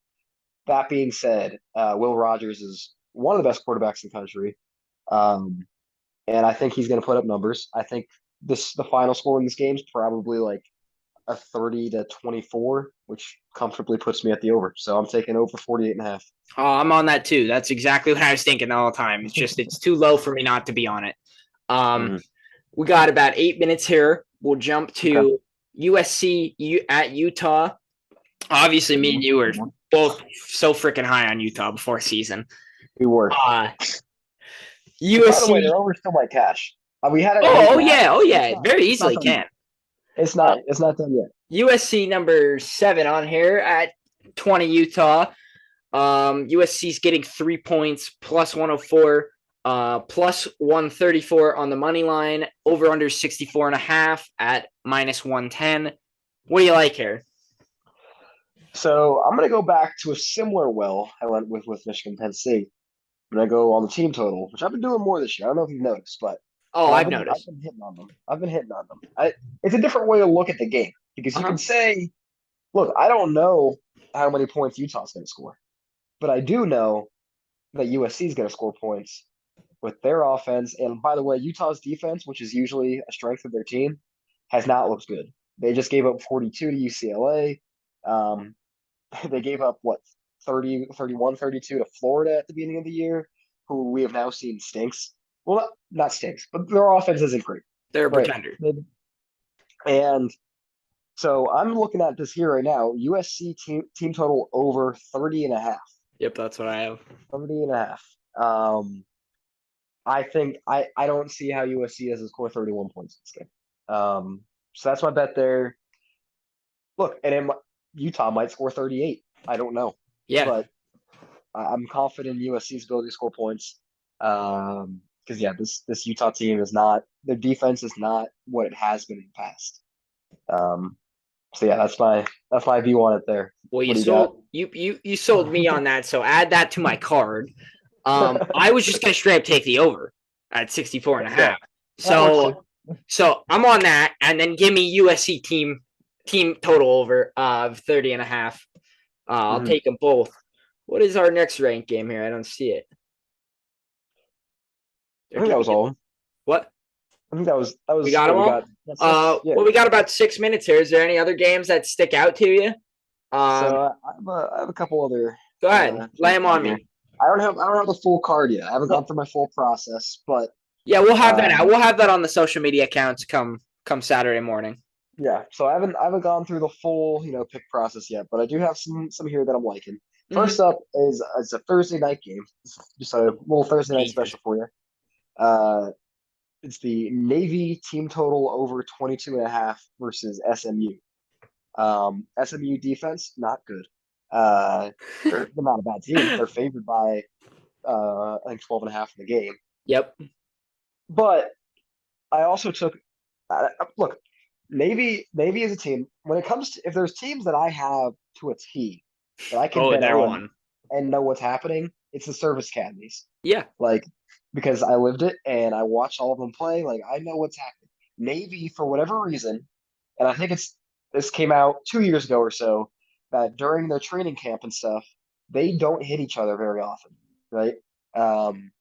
Speaker 2: That being said, Will Rogers is one of the best quarterbacks in the country. Um, and I think he's going to put up numbers. I think the final score in this game is probably like a 30-24, which comfortably puts me at the over. So I'm taking over 48.5.
Speaker 1: Oh, I'm on that too. That's exactly what I was thinking the whole time. It's too low for me not to be on it. Um,
Speaker 2: Mm-hmm.
Speaker 1: we got about 8 minutes here. We'll jump
Speaker 2: Okay.
Speaker 1: to USC at Utah. Obviously, me and you were both so freaking high on Utah before season.
Speaker 2: We were.
Speaker 1: Uh,
Speaker 2: By the way,
Speaker 1: USC.
Speaker 2: they're over still my cash. We had it at
Speaker 1: Oh,
Speaker 2: 8.5.
Speaker 1: yeah, oh
Speaker 2: It's
Speaker 1: yeah,
Speaker 2: not.
Speaker 1: very
Speaker 2: It's not
Speaker 1: easily
Speaker 2: done yet.
Speaker 1: can.
Speaker 2: It's
Speaker 1: Uh,
Speaker 2: not. It's not done yet.
Speaker 1: USC number 7 on here at 20 Utah. USC's getting 3 points, plus 104, plus 134 on the money line, over under 64.5 at minus 110. What do you like here?
Speaker 2: So I'm going to go back to a similar well I went with Michigan Penn State. I'm going to go on the team total, which I've been doing more this year. I don't know if you've noticed, but
Speaker 1: Oh,
Speaker 2: I've
Speaker 1: I've
Speaker 2: been I've
Speaker 1: noticed.
Speaker 2: been hitting on them. I've been hitting on them. It's a different way to look at the game because you
Speaker 1: Uh-huh.
Speaker 2: can say, look, I don't know how many points Utah's going to score, but I do know that USC is going to score points with their offense. And by the way, Utah's defense, which is usually a strength of their team, has not looked good. They just gave up 42 to UCLA. Um, they gave up what 30, 31, 32 to Florida at the beginning of the year, who we have now seen stinks. Well, not stinks, but their offense isn't great,
Speaker 1: They're a
Speaker 2: right?
Speaker 1: pretender.
Speaker 2: And so I'm looking at this here right now. USC team total over 30 and a half.
Speaker 1: Yep, that's what I have.
Speaker 2: 30 and a half. I think I don't see how USC doesn't score 31 points in this game. So that's my bet there. Look, and Utah might score 38. I don't know,
Speaker 1: Yeah.
Speaker 2: but I'm confident in USC's ability to score points. Because yeah, this Utah team is not their defense is not what it has been in the past. So yeah, that's my view on it there.
Speaker 1: Well,
Speaker 2: What do you got?
Speaker 1: you sold me on that, so add that to my card. I was just gonna straight up take the over at 64 and a
Speaker 2: Yeah,
Speaker 1: half.
Speaker 2: that works too.
Speaker 1: So I'm on that, and then give me USC team total over of 30 and a half. I'll
Speaker 2: Mm-hmm.
Speaker 1: take them both. What is our next ranked game here? I don't see it.
Speaker 2: I
Speaker 1: Or
Speaker 2: think
Speaker 1: did
Speaker 2: that
Speaker 1: we
Speaker 2: was
Speaker 1: get
Speaker 2: all.
Speaker 1: what?
Speaker 2: I think that was
Speaker 1: We got
Speaker 2: what
Speaker 1: them
Speaker 2: we
Speaker 1: all.
Speaker 2: got. That's six. Yeah.
Speaker 1: Well, we got about 6 minutes here. Is there any other games that stick out to you?
Speaker 2: So
Speaker 1: Um,
Speaker 2: I have a couple other
Speaker 1: Go ahead, lay
Speaker 2: things
Speaker 1: them
Speaker 2: down
Speaker 1: on
Speaker 2: here.
Speaker 1: me.
Speaker 2: I don't have the full card yet. I haven't gone
Speaker 1: Well,
Speaker 2: through my full process, but
Speaker 1: yeah, we'll have that out.
Speaker 2: um,
Speaker 1: We'll have that on the social media accounts come Saturday morning.
Speaker 2: yeah. So I haven't gone through the full pick process yet, but I do have some here that I'm liking.
Speaker 1: Mm-hmm.
Speaker 2: First up is it's a Thursday night game. Just a little Thursday night
Speaker 1: Jesus.
Speaker 2: special for you. Uh, it's the Navy team total over 22 and a half versus SMU. SMU defense, not good. They're not a bad team. They're favored by I think 12 and a half in the game.
Speaker 1: Yep.
Speaker 2: But I also took look, Navy is a team. When it comes to if there's teams that I have to a T that I can
Speaker 1: Oh,
Speaker 2: bet
Speaker 1: they're
Speaker 2: on
Speaker 1: one.
Speaker 2: and know what's happening, it's the service academies.
Speaker 1: Yeah.
Speaker 2: Like because I lived it and I watched all of them play, like I know what's happening. Navy, for whatever reason, and I think this came out 2 years ago or so, that during their training camp and stuff, they don't hit each other very often, right? Um,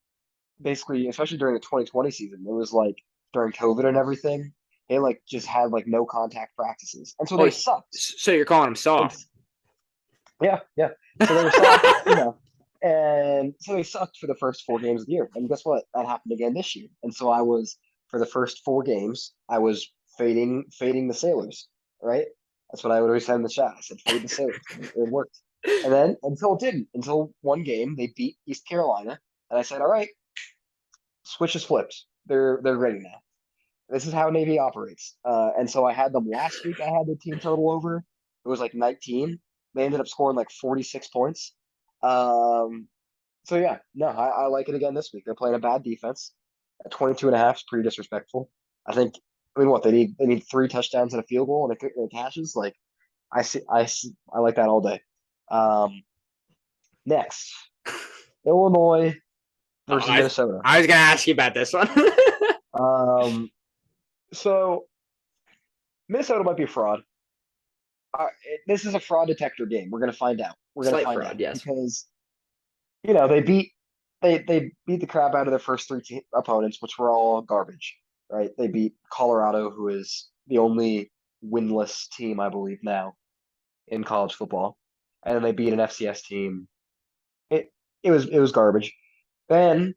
Speaker 2: Basically, especially during the 2020 season, it was like during COVID and everything, they like just had like no contact practices, and so
Speaker 1: Oh,
Speaker 2: they sucked.
Speaker 1: so you're calling them
Speaker 2: Like,
Speaker 1: soft?
Speaker 2: yeah, yeah. So they were soft, and so they sucked for the first 4 games of the year. And guess what? That happened again this year. And so I was for the first 4 games, I was fading the Sailors, right? That's what I would always say in the chat. I said fade the Sailors. It worked. And then until it didn't, until one game they beat East Carolina, and I said, all right, switch is flipped. They're ready now. This is how Navy operates. And so I had them last week. I had the team total over. It was like 19. They ended up scoring like 46 points. Um, so yeah, no, I like it again this week. They're playing a bad defense. At 22 and a half is pretty disrespectful. I mean, what they need 3 touchdowns and a field goal and it cashes. Like I like that all day. Um, Next, Illinois
Speaker 1: Oh,
Speaker 2: versus Minnesota.
Speaker 1: I was gonna ask you about this one.
Speaker 2: Um, so Minnesota might be a fraud. This is a fraud detector game. We're going to find out. We're going to
Speaker 1: Slight
Speaker 2: find
Speaker 1: fraud,
Speaker 2: out
Speaker 1: yes.
Speaker 2: because they beat they beat the crap out of their first three opponents, which were all garbage, right? They beat Colorado, who is the only winless team, I believe, now in college football, and then they beat an FCS team. It it was garbage. Then,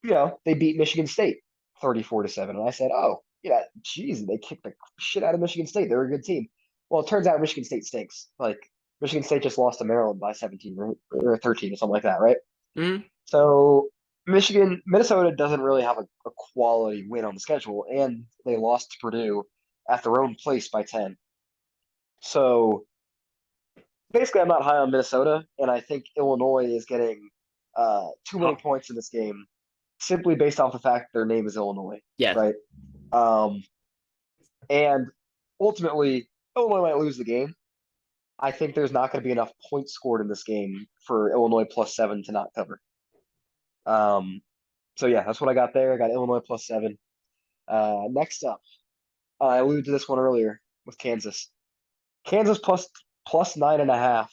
Speaker 2: they beat Michigan State 34-7. And I said, oh, yeah, geez, they kicked the shit out of Michigan State. They're a good team. Well, it turns out Michigan State stinks. Like, Michigan State just lost to Maryland by 17 or 13 or something like that, right?
Speaker 1: Mhm.
Speaker 2: So Minnesota doesn't really have a quality win on the schedule, and they lost to Purdue at their own place by 10. So basically, I'm not high on Minnesota, and I think Illinois is getting too many
Speaker 1: Oh,
Speaker 2: points in this game simply based off the fact their name is Illinois,
Speaker 1: yeah.
Speaker 2: right? Um, and ultimately, Illinois might lose the game. I think there's not going to be enough points scored in this game for Illinois +7 to not cover. Um, so yeah, that's what I got there. I got Illinois +7. Next up, I alluded to this one earlier with Kansas. Kansas plus 9.5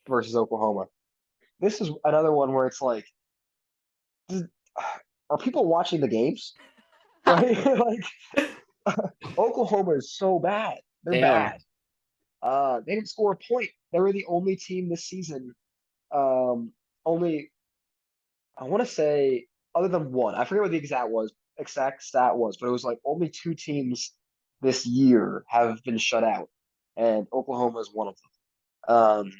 Speaker 2: versus Oklahoma. This is another one where it's like, are people watching the games? Right? Like Oklahoma is so bad. They're
Speaker 1: They are.
Speaker 2: bad. They didn't score a point. They were the only team this season. Only I want to say other than one. I forget what the exact stat was, but it was like only two teams this year have been shut out, and Oklahoma is one of them.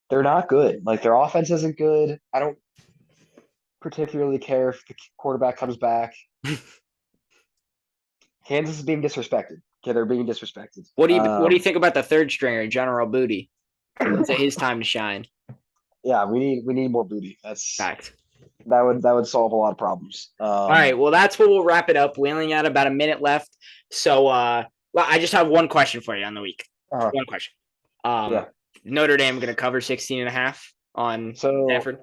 Speaker 2: They're not good. Like their offense isn't good. I don't particularly care if the quarterback comes back. Kansas is being disrespected. Okay, they're being disrespected.
Speaker 1: What do you think about the third stringer, General Booty? It's his time to shine.
Speaker 2: Yeah, we need more booty.
Speaker 1: Fact.
Speaker 2: That would solve a lot of problems.
Speaker 1: All right, well, that's what we'll wrap it up. We only got about a minute left. So well, I just have one question for you on the week.
Speaker 2: Uh,
Speaker 1: One question.
Speaker 2: yeah.
Speaker 1: Notre Dame going to cover 16.5 on
Speaker 2: So
Speaker 1: Stanford?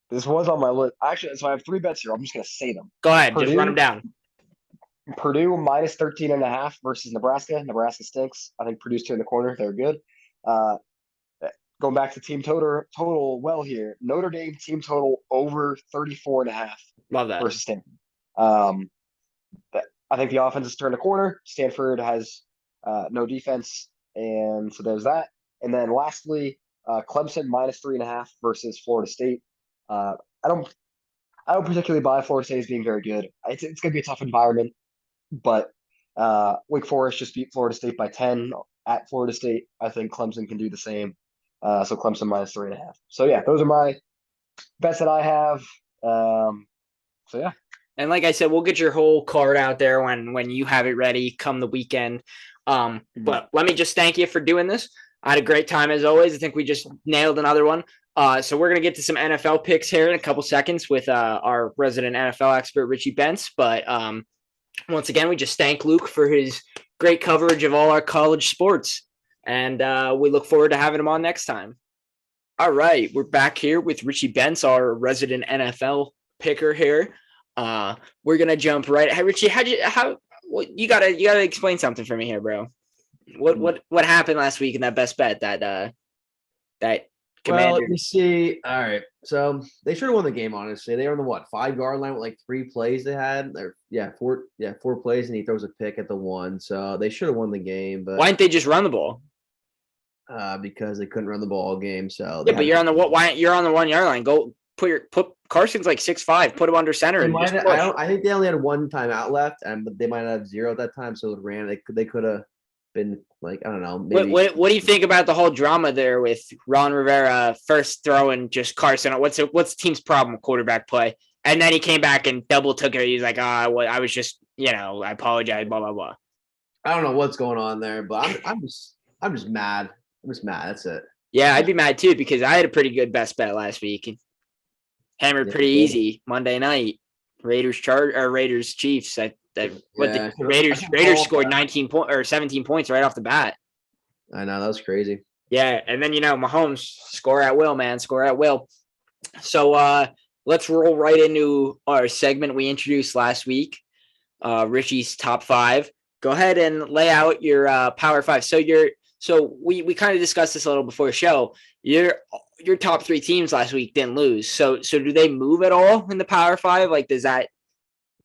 Speaker 2: this was on my list. Actually, so I have three bets here. I'm just gonna say them.
Speaker 1: Go ahead, just run them
Speaker 2: Purdue,
Speaker 1: down.
Speaker 2: Purdue minus 13.5 versus Nebraska. Nebraska stinks. I think Purdue's turned the corner. They're good. Uh, going back to team total well here. Notre Dame team total over 34.5
Speaker 1: Love that.
Speaker 2: versus Stanford. Um, I think the offense has turned a corner. Stanford has no defense, and so there's that. And then lastly, Clemson minus 3.5 versus Florida State. Uh, I don't I don't particularly buy Florida State as being very good. It's going to be a tough environment, but Wake Forest just beat Florida State by 10 at Florida State. I think Clemson can do the same. So Clemson minus 3.5. So yeah, those are my bets that I have. So yeah.
Speaker 1: And like I said, we'll get your whole card out there when you have it ready come the weekend. But let me just thank you for doing this. I had a great time as always. I think we just nailed another one. So we're gonna get to some NFL picks here in a couple seconds with our resident NFL expert Richie Bentz. But once again, we just thank Luke for his great coverage of all our college sports, and we look forward to having him on next time. All right, we're back here with Richie Bentz, our resident NFL picker here. We're gonna jump right. Hey, Richie, you gotta explain something for me here, bro. What happened last week in that best bet that Commander?
Speaker 3: Well, you see, all right. So they should have won the game. Honestly, they were on the 5-yard line with like 3 plays they had. Four plays, and he throws a pick at the 1. So they should have won the game, but
Speaker 1: Why didn't they just run the ball?
Speaker 3: because they couldn't run the ball all game. So
Speaker 1: Yeah, but you're on the what? Why you're on the 1 yard line? Go put Carson's like 6'5". Put him under center and just push.
Speaker 3: I think they only had one timeout left, and they might have 0 at that time. So it ran. They could have been like, I don't know. Maybe.
Speaker 1: What do you think about the whole drama there with Ron Rivera first throwing just Carson? What's the team's problem with quarterback play? And then he came back and double took it. He's like, I was just, I apologize, blah blah blah.
Speaker 3: I don't know what's going on there, but I'm just mad. I'm just mad. That's it.
Speaker 1: Yeah, I'd be mad too because I had a pretty good best bet last week. Hammered pretty easy Monday night. Raiders Chiefs. Raiders scored 19 points or 17 points right off the bat.
Speaker 3: I know, that was crazy.
Speaker 1: Yeah, and then Mahomes score at will, man, score at will. So let's roll right into our segment we introduced last week. Richie's top 5. Go ahead and lay out your Power 5. So So we kind of discussed this a little before the show. Your top 3 teams last week didn't lose. So do they move at all in the Power 5? Like, does that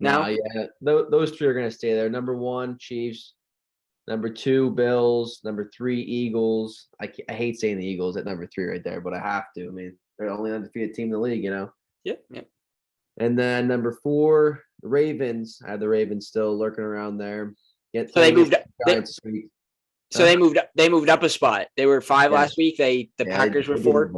Speaker 3: No, yeah. Those 3 are going to stay there. Number 1, Chiefs. Number 2, Bills. Number 3, Eagles. I hate saying the Eagles at number 3 right there, but I have to. I mean, they're the only undefeated team in the league,
Speaker 1: Yeah.
Speaker 3: And then number 4, the Ravens. I have the Ravens still lurking around there.
Speaker 1: So they moved up.
Speaker 3: Giants this week.
Speaker 1: So they moved up a spot. They were 5 last week. The Packers were 4.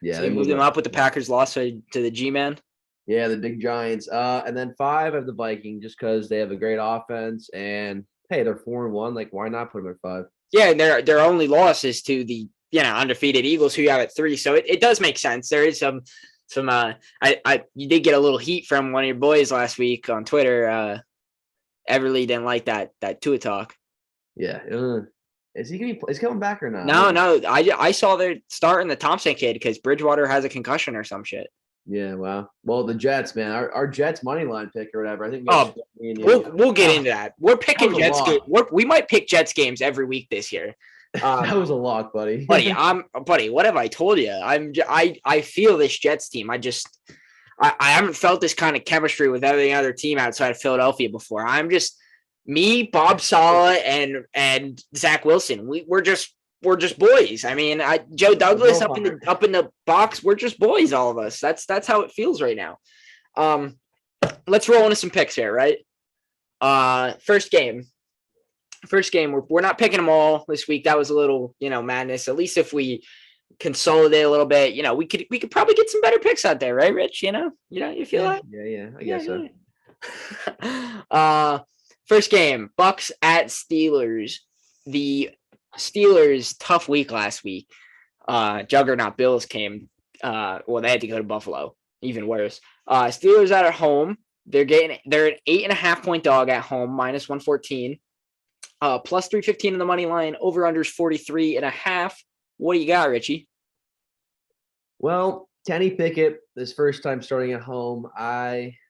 Speaker 3: Yeah,
Speaker 1: so they moved them up with the Packers loss to the G-Man.
Speaker 3: Yeah, the big Giants. And then 5 of the Vikings, just because they have a great offense. And hey, they're 4-1. Like, why not put them at 5?
Speaker 1: Yeah, and their only loss is to the undefeated Eagles, who you have at 3. So it does make sense. There is some you did get a little heat from one of your boys last week on Twitter. Everly didn't like that Tua talk.
Speaker 3: Yeah. Is he coming back or not?
Speaker 1: No. I saw they're starting the Thompson kid because Bridgewater has a concussion or some shit.
Speaker 3: Yeah, wow. Well, the Jets, man, our Jets money line pick or whatever. I think
Speaker 1: we'll get into that. We're picking Jets games. We might pick Jets games every week this year.
Speaker 3: That was a lock, buddy.
Speaker 1: buddy. What have I told you? I feel this Jets team. I haven't felt this kind of chemistry with every other team outside of Philadelphia before. I'm just me, Bob Saleh, and Zach Wilson. We're just boys. I mean, Joe Douglas up in the box. We're just boys, all of us. That's how it feels right now. Let's roll into some picks here, right? First game. We're not picking them all this week. That was a little, madness. At least if we consolidate a little bit, we could probably get some better picks out there, right, Rich? You feel that?
Speaker 3: Yeah. I guess so.
Speaker 1: First game, Bucks at Steelers. The Steelers tough week last week. Juggernaut Bills came. They had to go to Buffalo. Even worse. Steelers out at home. They're an 8.5 point dog at home, minus 114. Plus 315 in the money line. Over unders 43.5. What do you got, Richie?
Speaker 3: Well, Kenny Pickett, this first time starting at home.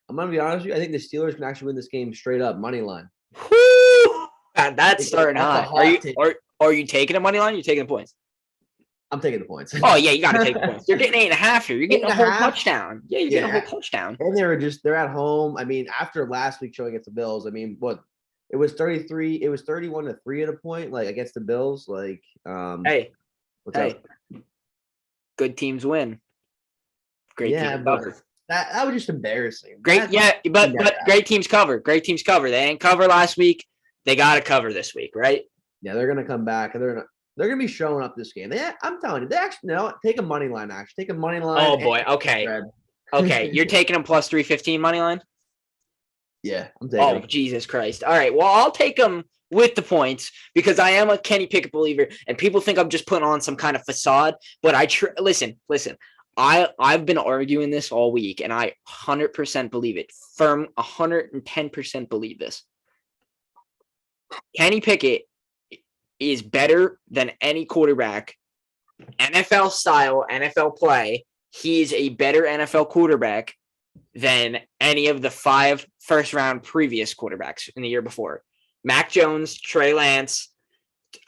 Speaker 3: I'm gonna be honest with you. I think the Steelers can actually win this game straight up money line.
Speaker 1: Woo! That's starting hot. Are you taking a money line? Or are you taking the points?
Speaker 3: I'm taking the points.
Speaker 1: Oh yeah, you got to take the points. You're getting 8.5 here. You're getting a whole touchdown. Yeah, you're getting a whole touchdown.
Speaker 3: And they're at home. I mean, after last week showing against the Bills, I mean, it was 33. It was 31-3 at a point, like against the Bills. Like,
Speaker 1: hey, good teams win. Great teams cover.
Speaker 3: That was just embarrassing.
Speaker 1: Great, but great teams cover. Great teams cover. They didn't cover last week. They got to cover this week, right?
Speaker 3: Yeah, they're gonna come back and they're gonna be showing up this game. I'm telling you, they actually take a money line. Take a money line.
Speaker 1: Oh boy, okay. You're taking them plus 315 money line.
Speaker 3: Yeah, I'm taking.
Speaker 1: Oh Jesus Christ! All right, well I'll take them with the points because I am a Kenny Pickett believer, and people think I'm just putting on some kind of facade. But listen. I've been arguing this all week, and I 100% believe it. Firm 110% believe this. Kenny Pickett is better than any quarterback, NFL style, NFL play. He is a better NFL quarterback than any of the 5 first-round previous quarterbacks in the year before. Mac Jones, Trey Lance,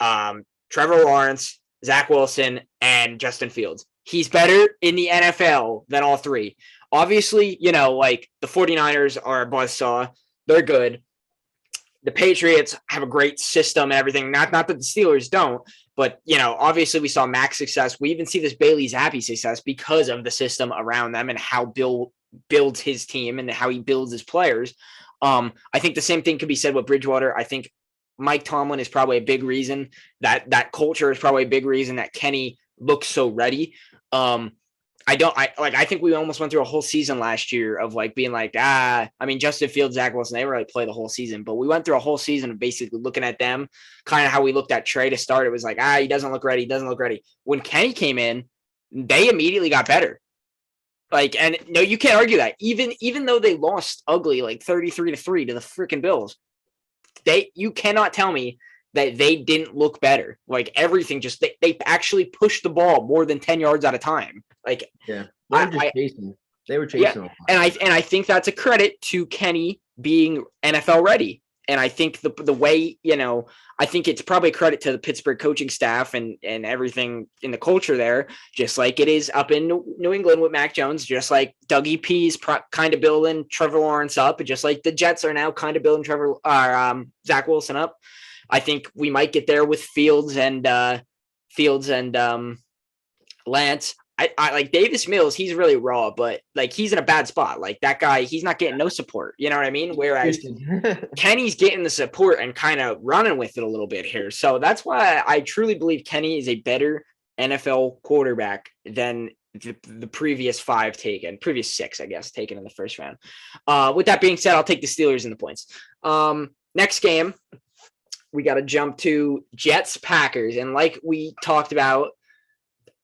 Speaker 1: Trevor Lawrence, Zach Wilson, and Justin Fields. He's better in the NFL than all 3. Obviously, like the 49ers are a buzzsaw. They're good. The Patriots have a great system and everything. Not that the Steelers don't, but, obviously we saw Mac's success. We even see this Bailey Zappi success because of the system around them and how Bill builds his team and how he builds his players. I think the same thing could be said with Bridgewater. I think Mike Tomlin is probably a big reason that culture is probably a big reason that Kenny looks so ready. I think we almost went through a whole season last year of being Justin Fields, Zach Wilson, they really play the whole season, but we went through a whole season of basically looking at them, kind of how we looked at Trey to start. It was he doesn't look ready. When Kenny came in, they immediately got better. And no, you can't argue that. Even though they lost ugly, 33-3 to the freaking Bills, you cannot tell me that they didn't look better. Everything they actually pushed the ball more than 10 yards at a time.
Speaker 3: They were chasing.
Speaker 1: Yeah, and I think that's a credit to Kenny being NFL ready. And I think the way, I think it's probably credit to the Pittsburgh coaching staff and everything in the culture there, just like it is up in New England with Mac Jones, just like Dougie P's kind of building Trevor Lawrence up, just like the Jets are now kind of building Zach Wilson up. I think we might get there with Fields and Lance. I like Davis Mills. He's really raw, but like he's in a bad spot. Like that guy, he's not getting no support. You know what I mean? Whereas Kenny's getting the support and kind of running with it a little bit here. So that's why I truly believe Kenny is a better NFL quarterback than the previous previous 6, I guess, taken in the first round. With that being said, I'll take the Steelers in the points. Next game, we got to jump to Jets Packers, and like we talked about,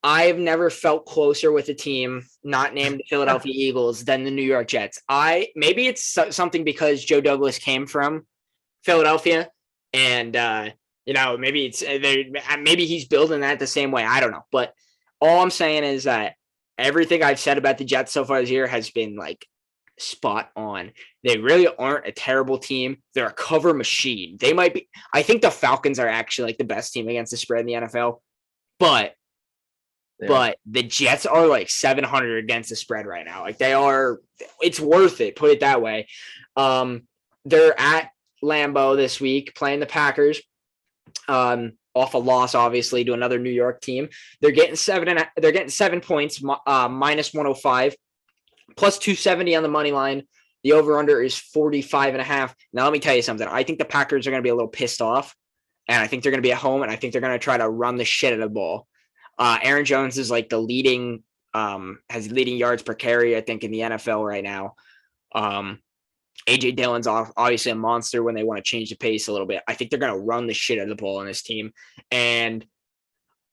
Speaker 1: I've never felt closer with a team not named the Philadelphia Eagles than the New York Jets. Maybe it's something because Joe Douglas came from Philadelphia, and maybe he's building that the same way. I don't know, but all I'm saying is that everything I've said about the Jets so far this year has been like spot on. They really aren't a terrible team. They're a cover machine. They might be. I think the Falcons are actually like the best team against the spread in the NFL, but the Jets are like 700 against the spread right now. Like they are, it's worth it. Put it that way. They're at Lambeau this week playing the Packers. Off a loss, obviously, to another New York team. They're getting 7 points, minus 105, plus 270 on the money line. The over-under is 45.5. Now, let me tell you something. I think the Packers are going to be a little pissed off, and I think they're going to be at home, and I think they're going to try to run the shit out of the ball. Aaron Jones is like has leading yards per carry, I think, in the NFL right now. AJ Dillon's obviously a monster when they want to change the pace a little bit. I think they're going to run the shit out of the ball on this team. And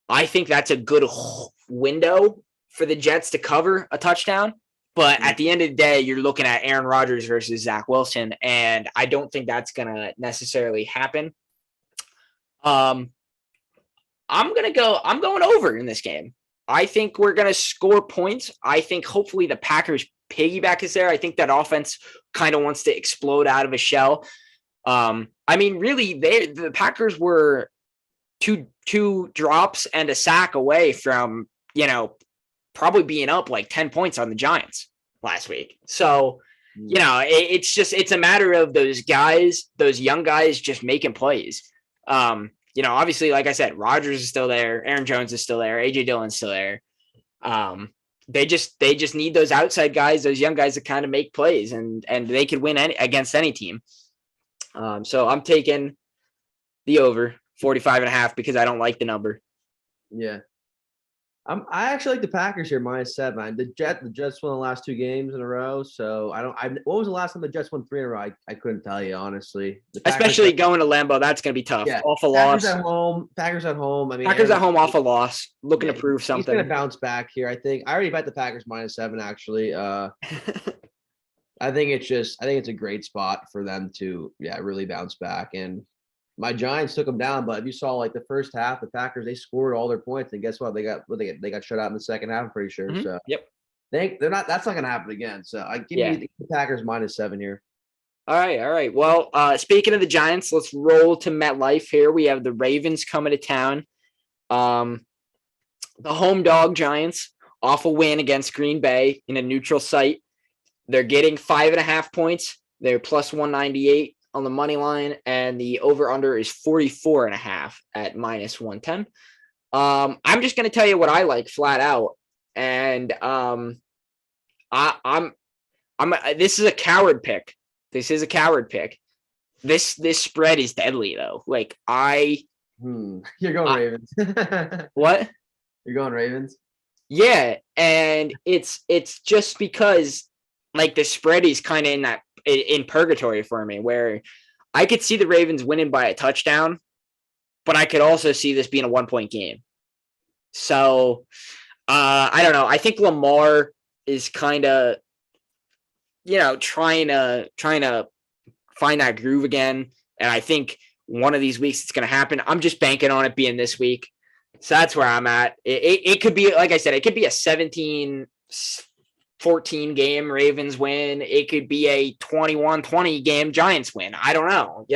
Speaker 1: I think that's a good window for the Jets to cover a touchdown. But at the end of the day, you're looking at Aaron Rodgers versus Zach Wilson, and I don't think that's going to necessarily happen. I'm going over in this game. I think we're going to score points. I think hopefully the Packers piggyback is there. I think that offense kind of wants to explode out of a shell. Really, the Packers were two drops and a sack away from, probably being up like 10 points on the Giants last week. So, it's a matter of those young guys just making plays. Obviously, like I said, Rodgers is still there. Aaron Jones is still there. AJ Dillon's still there. They just need those outside guys, those young guys to kind of make plays, and they could win against any team. So I'm taking the over 45.5 because I don't like the number.
Speaker 3: Yeah. I actually like the Packers here, -7. The Jets won the last 2 games in a row, so what was the last time the Jets won 3 in a row? I couldn't tell you, honestly.
Speaker 1: Especially going to Lambeau, that's going to be tough.
Speaker 3: Yeah.
Speaker 1: Off a loss.
Speaker 3: Packers at home.
Speaker 1: Packers at home off a loss, looking to prove something.
Speaker 3: He's going to bounce back here, I think. I already bet the Packers -7, actually. I think it's a great spot for them to, really bounce back. And my Giants took them down, but if you saw like the first half, the Packers, they scored all their points, and guess what? They got shut out in the second half, I'm pretty sure.
Speaker 1: Mm-hmm.
Speaker 3: So
Speaker 1: yep,
Speaker 3: that's not going to happen again. So I give me the Packers -7 here.
Speaker 1: All right. Well, speaking of the Giants, let's roll to MetLife here. We have the Ravens coming to town. The home dog Giants off a win against Green Bay in a neutral site. They're getting 5.5 points. They're plus 198 on the money line, and the over-under is 44.5 at -110. I'm just going to tell you what I like flat out, and this is a coward pick. This spread is deadly though. Like
Speaker 3: You're going Ravens.
Speaker 1: What?
Speaker 3: You're going Ravens?
Speaker 1: Yeah, and it's just because like the spread is kind of in purgatory for me, where I could see the Ravens winning by a touchdown, but I could also see this being a 1-point game. So I don't know. I think Lamar is kind of, trying to find that groove again. And I think one of these weeks it's going to happen. I'm just banking on it being this week. So that's where I'm at. It could be, like I said, it could be a 17 14 game Ravens win. It could be a 21-20 game Giants win. I don't know,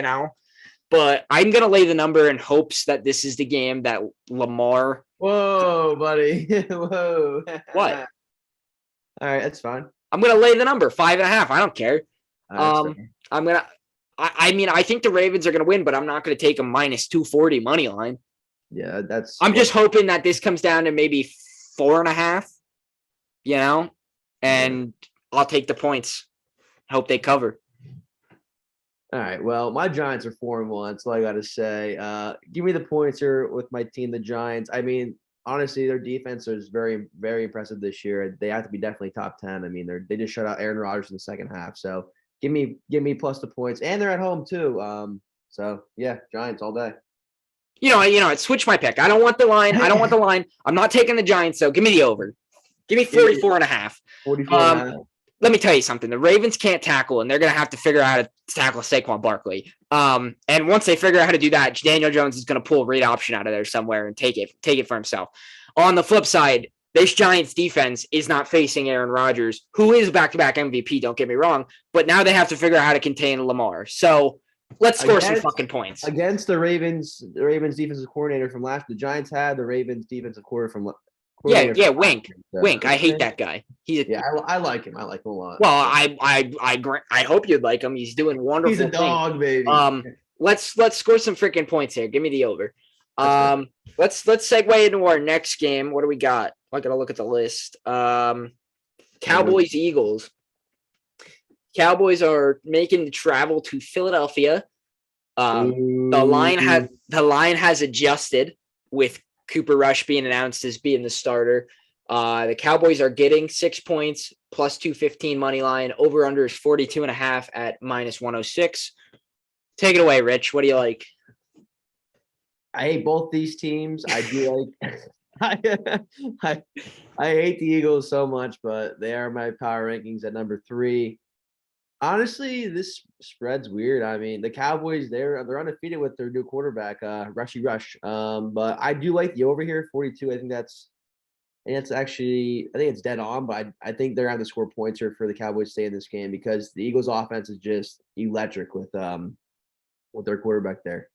Speaker 1: but I'm going to lay the number in hopes that this is the game that Lamar.
Speaker 3: Whoa, buddy. Whoa.
Speaker 1: What?
Speaker 3: All right, that's fine.
Speaker 1: I'm going to lay the number 5.5. I don't care.
Speaker 3: Right,
Speaker 1: I'm going to, I think the Ravens are going to win, but I'm not going to take a minus 240 money line.
Speaker 3: Yeah,
Speaker 1: I'm just hoping that this comes down to maybe 4.5, and I'll take the points. Hope they cover.
Speaker 3: All right. Well, my Giants are 4-1. That's all I got to say. Give me the points here with my team, the Giants. I mean, honestly, their defense is very, very impressive this year. They have to be definitely top 10. I mean, they just shut out Aaron Rodgers in the second half. So give me plus the points, and they're at home too. So yeah, Giants all day.
Speaker 1: Switch my pick. I don't want the line. I'm not taking the Giants, so give me the over. Give me 44.5.
Speaker 3: 44.5.
Speaker 1: Let me tell you something. The Ravens can't tackle, and they're going to have to figure out how to tackle Saquon Barkley. And once they figure out how to do that, Daniel Jones is going to pull a read option out of there somewhere and take it for himself. On the flip side, this Giants defense is not facing Aaron Rodgers, who is back-to-back MVP, don't get me wrong, but now they have to figure out how to contain Lamar. So let's score some fucking points.
Speaker 3: Against the Ravens defensive coordinator from last, the Giants had the Ravens defensive coordinator.
Speaker 1: Yeah, Wink. I hate that guy.
Speaker 3: I like him. I like him a lot.
Speaker 1: Well, I hope you'd like him. He's doing wonderful.
Speaker 3: He's a dog, baby.
Speaker 1: Let's score some freaking points here. Give me the over. Let's segue into our next game. What do we got? I gotta look at the list. Cowboys Eagles. Cowboys are making the travel to Philadelphia. The line has adjusted with Cooper Rush being announced as being the starter. The Cowboys are getting 6 points plus 215 money line. Over under is 42.5 at minus 106. Take it away, Rich. What do you like?
Speaker 3: I hate both these teams. I do like I hate the Eagles so much, but they are my power rankings at number 3. Honestly, this spread's weird. I mean, the Cowboys, they're undefeated with their new quarterback, Rushy Rush. But I do like the over here, 42. I think it's dead on, but I think they're going to score points here for the Cowboys to stay in this game because the Eagles offense is just electric with their quarterback there.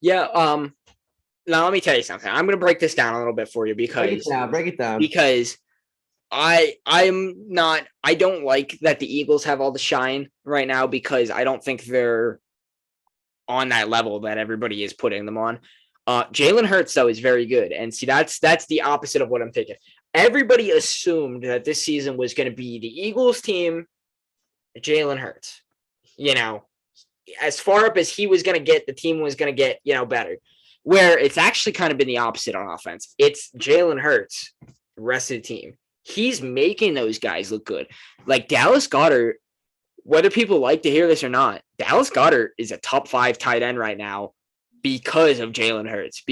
Speaker 1: Yeah. Now let me tell you something. I'm going to break this down a little bit for you because
Speaker 3: break it down.
Speaker 1: Because I don't like that the Eagles have all the shine right now because I don't think they're on that level that everybody is putting them on. Jalen Hurts, though, is very good. And see, that's the opposite of what I'm thinking. Everybody assumed that this season was going to be the Eagles team, Jalen Hurts. As far up as he was going to get, the team was going to get, better. Where it's actually kind of been the opposite on offense. It's Jalen Hurts, the rest of the team. He's making those guys look good. Like Dallas Goedert, whether people like to hear this or not, Dallas Goedert is a top 5 tight end right now because of Jalen Hurts.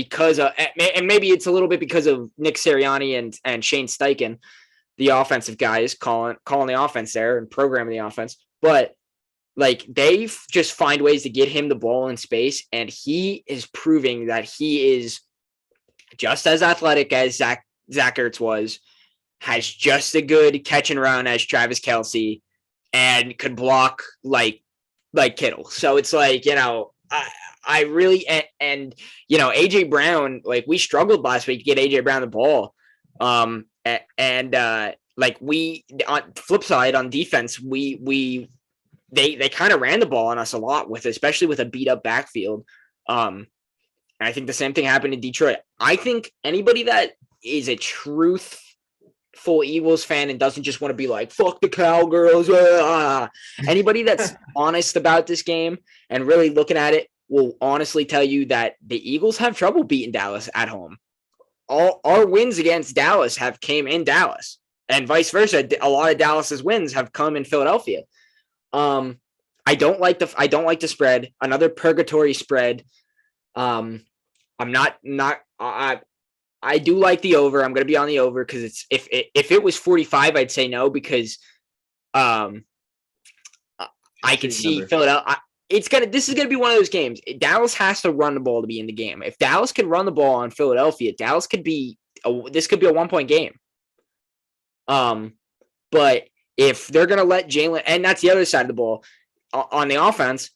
Speaker 1: And maybe it's a little bit because of Nick Sirianni and Shane Steichen, the offensive guys calling the offense there and programming the offense. But like they just find ways to get him the ball in space, and he is proving that he is just as athletic as Zach Ertz was, has just a good catch and run as Travis Kelce, and could block like Kittle. So it's like, I really and AJ Brown, like we struggled last week to get AJ Brown the ball. Like we on flip side on defense, they kind of ran the ball on us a lot especially with a beat up backfield. And I think the same thing happened in Detroit. I think anybody that is a truthful Eagles fan and doesn't just want to be like, fuck the Cowgirls. Anybody that's honest about this game and really looking at it will honestly tell you that the Eagles have trouble beating Dallas at home. All our wins against Dallas have came in Dallas, and vice versa. A lot of Dallas's wins have come in Philadelphia. I don't like the spread. Another purgatory spread. I do like the over. I'm going to be on the over because if it was 45, I'd say no because I could see Philadelphia. This is going to be one of those games. Dallas has to run the ball to be in the game. If Dallas can run the ball on Philadelphia, this could be a 1-point game. But if they're going to let Jalen, and that's the other side of the ball, on the offense,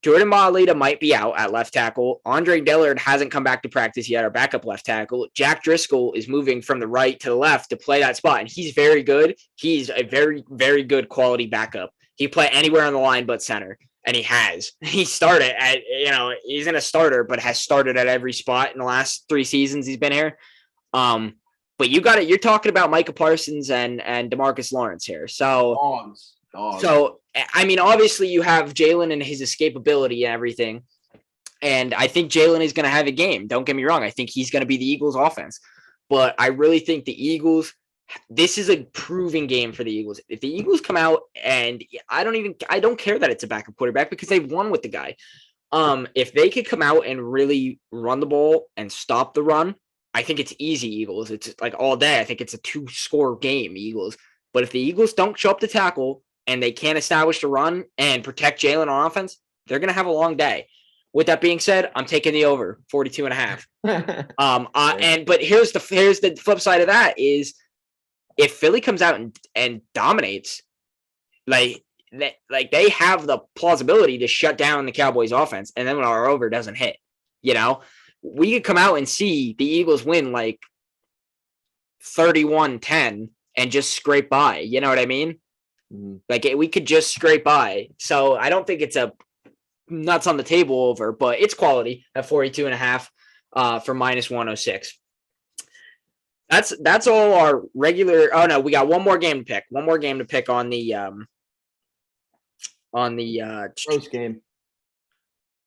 Speaker 1: Jordan Mailata might be out at left tackle. Andre Dillard hasn't come back to practice yet, our backup left tackle. Jack Driscoll is moving from the right to the left to play that spot, and he's very good. He's a very, very good quality backup. He play anywhere on the line but center, and he has. He started at, he's in a starter, but has started at every spot in the last 3 seasons he's been here. But you're talking about Micah Parsons and DeMarcus Lawrence here. So
Speaker 3: Dogs.
Speaker 1: So, I mean, obviously you have Jalen and his escapability and everything. And I think Jalen is going to have a game. Don't get me wrong. I think he's going to be the Eagles offense. But I really think the Eagles, this is a proving game for the Eagles. If the Eagles come out, and I don't care that it's a backup quarterback because they've won with the guy. If they could come out and really run the ball and stop the run, I think it's easy, Eagles. It's like all day. I think it's a 2-score game, Eagles. But if the Eagles don't show up to tackle, and they can't establish the run and protect Jalen on offense, they're going to have a long day. With that being said, I'm taking the over 42.5. But here's the flip side of that is if Philly comes out and dominates, like they have the plausibility to shut down the Cowboys offense. And then when our over doesn't hit, we could come out and see the Eagles win like 31-10 and just scrape by. You know what I mean? Like we could just scrape by. So I don't think it's a nuts on the table over, but it's quality at 42.5 for -106. That's all our regular. Oh no, we got one more game to pick. One more game to pick on the
Speaker 3: Close game.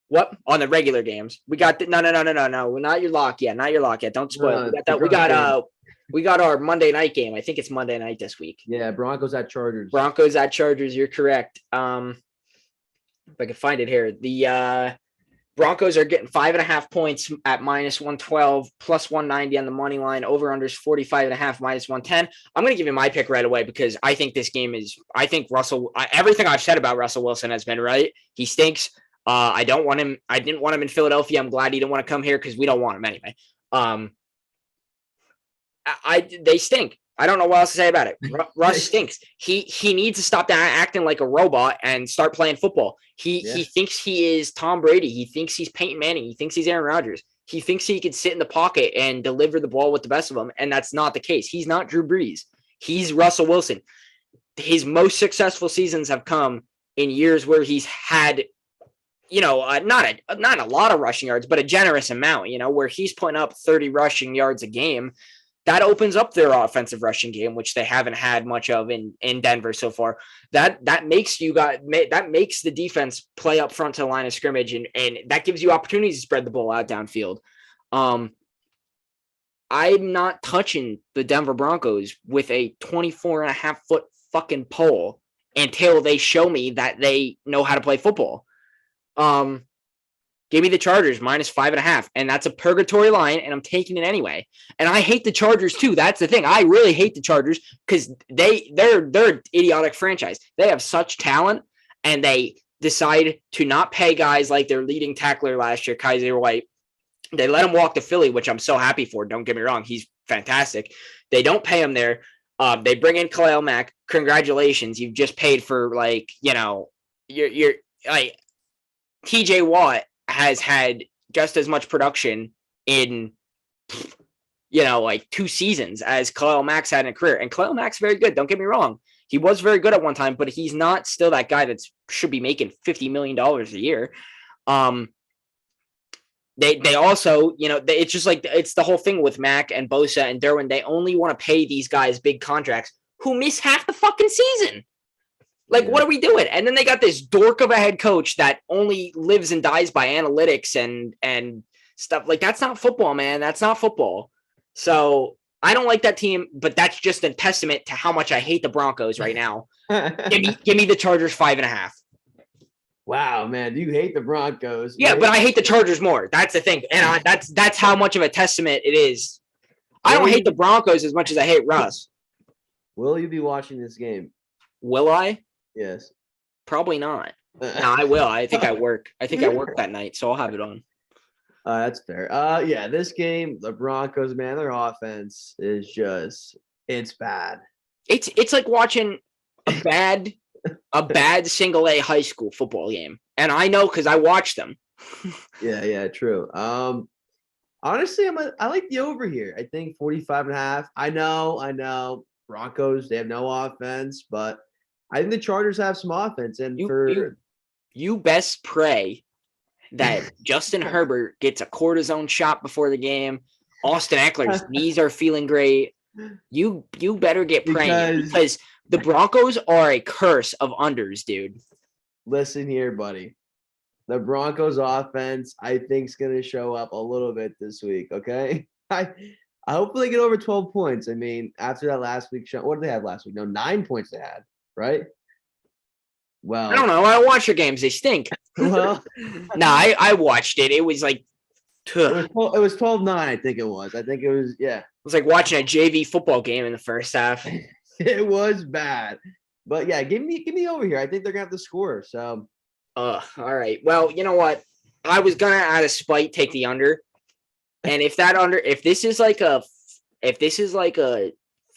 Speaker 1: What? On the regular games. We got no. Not your lock yet. Not your lock yet. Don't spoil. We got our Monday night game. I think it's Monday night this week.
Speaker 3: Yeah, Broncos at Chargers.
Speaker 1: You're correct. If I can find it here. The Broncos are getting 5.5 points at -112, +190 on the money line. Over-unders 45.5, -110. I'm going to give you my pick right away because I think this game is – I think everything I've said about Russell Wilson has been right. He stinks. I don't want him – I didn't want him in Philadelphia. I'm glad he didn't want to come here because we don't want him anyway. They stink. I don't know what else to say about it. Russ stinks. He needs to stop acting like a robot and start playing football. He thinks he is Tom Brady. He thinks he's Peyton Manning. He thinks he's Aaron Rodgers. He thinks he can sit in the pocket and deliver the ball with the best of them, and that's not the case. He's not Drew Brees. He's Russell Wilson. His most successful seasons have come in years where he's had, not a lot of rushing yards, but a generous amount, where he's putting up 30 rushing yards a game. That opens up their offensive rushing game, which they haven't had much of in Denver so far. That makes the defense play up front to the line of scrimmage, and that gives you opportunities to spread the ball out downfield. I'm not touching the Denver Broncos with a 24.5-foot fucking pole until they show me that they know how to play football. Give me the Chargers -5.5, and that's a purgatory line, and I'm taking it anyway. And I hate the Chargers too. That's the thing. I really hate the Chargers because they're an idiotic franchise. They have such talent, and they decide to not pay guys like their leading tackler last year, Kaiser White. They let him walk to Philly, which I'm so happy for. Don't get me wrong. He's fantastic. They don't pay him there. They bring in Khalil Mack. Congratulations. You've just paid for you're like TJ Watt has had just as much production in, 2 seasons as Khalil Mack's had in a career. And Khalil Mack's very good. Don't get me wrong. He was very good at one time, but he's not still that guy that should be making $50 million a year. They also, it's just like, it's the whole thing with Mack and Bosa and Derwin. They only want to pay these guys big contracts who miss half the fucking season. Like, what are we doing? And then they got this dork of a head coach that only lives and dies by analytics and stuff. Like, that's not football, man. That's not football. So I don't like that team, but that's just a testament to how much I hate the Broncos right now. Give me the Chargers 5.5.
Speaker 3: Wow, man, you hate the Broncos.
Speaker 1: Yeah, but I hate the Chargers more. That's the thing. And that's how much of a testament it is. I don't hate the Broncos as much as I hate Russ.
Speaker 3: Will you be watching this game?
Speaker 1: Will I?
Speaker 3: Yes.
Speaker 1: Probably not. No, I will. I think I work. I think I work that night, so I'll have it on.
Speaker 3: That's fair. This game, the Broncos, man, their offense is it's bad.
Speaker 1: It's like watching a bad single A high school football game, and I know because I watched them.
Speaker 3: Yeah, true. Honestly, I like the over here. I think 45.5. I know. Broncos, they have no offense, but I think the Chargers have some offense. And
Speaker 1: You best pray that Justin Herbert gets a cortisone shot before the game. Austin Eckler's knees are feeling great. You better get praying because the Broncos are a curse of unders, dude.
Speaker 3: Listen here, buddy. The Broncos offense, I think, is going to show up a little bit this week, okay? I hopefully get over 12 points. I mean, after that last week show, what did they have last week? No, 9 points they had, right? Well,
Speaker 1: I don't know. I don't watch your games. They stink.
Speaker 3: Well,
Speaker 1: I watched it. It was like
Speaker 3: it was 12-9, I think it was. I think it was, yeah.
Speaker 1: It was like watching a JV football game in the first half.
Speaker 3: It was bad. But yeah, give me over here. I think they're gonna have to score. So
Speaker 1: all right. Well, you know what? I was gonna out of spite take the under. And if this is like a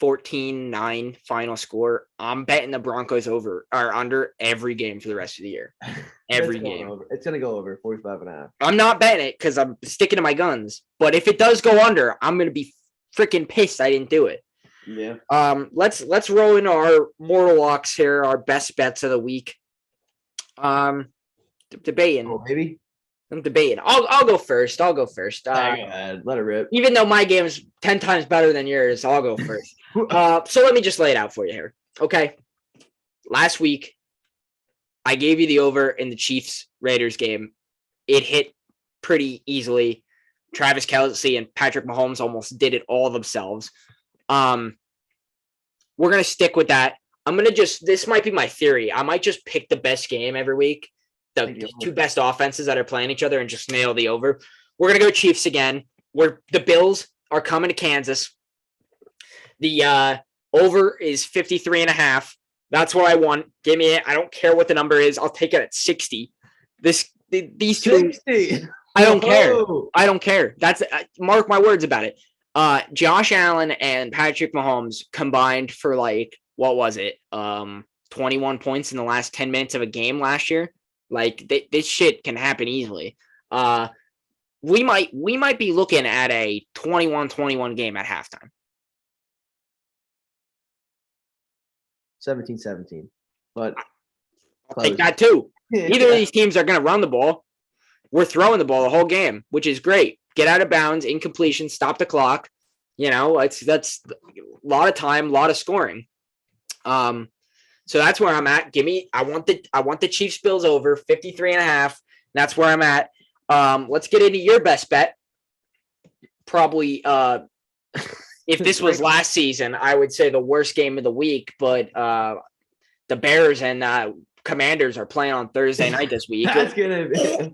Speaker 1: 14-9 final score, I'm betting the Broncos over or under every game for the rest of the year. Every game.
Speaker 3: It's going to go over 45.5.
Speaker 1: I'm not betting it because I'm sticking to my guns. But if it does go under, I'm going to be freaking pissed I didn't do it.
Speaker 3: Yeah.
Speaker 1: Let's roll into our mortal locks here, our best bets of the week. Debating.
Speaker 3: Oh, maybe.
Speaker 1: I'm debating. I'll go first. Go
Speaker 3: ahead. Let it rip.
Speaker 1: Even though my game is 10 times better than yours, I'll go first. So let me just lay it out for you here. Okay. Last week, I gave you the over in the Chiefs-Raiders game. It hit pretty easily. Travis Kelce and Patrick Mahomes almost did it all themselves. We're going to stick with that. This might be my theory. I might just pick the best game every week. The two best offenses that are playing each other and just nail the over. We're going to go Chiefs again. The Bills are coming to Kansas. The over is 53.5. That's what I want. Give me it. I don't care what the number is. I'll take it at 60. These two. 60. I don't care. I don't care. That's mark my words about it. Josh Allen and Patrick Mahomes combined for what was it? 21 points in the last 10 minutes of a game last year. This shit can happen easily. We might be looking at a 21-21 game at halftime.
Speaker 3: 17-17. But
Speaker 1: I'll take that too. Either of these teams are going to run the ball. We're throwing the ball the whole game, which is great. Get out of bounds, incompletion, stop the clock. That's a lot of time, a lot of scoring. So that's where I'm at. I want the Chiefs Bills over 53.5. That's where I'm at. Let's get into your best bet. Probably if this was last season, I would say the worst game of the week, but the Bears and Commanders are playing on Thursday night this week.
Speaker 3: That's gonna be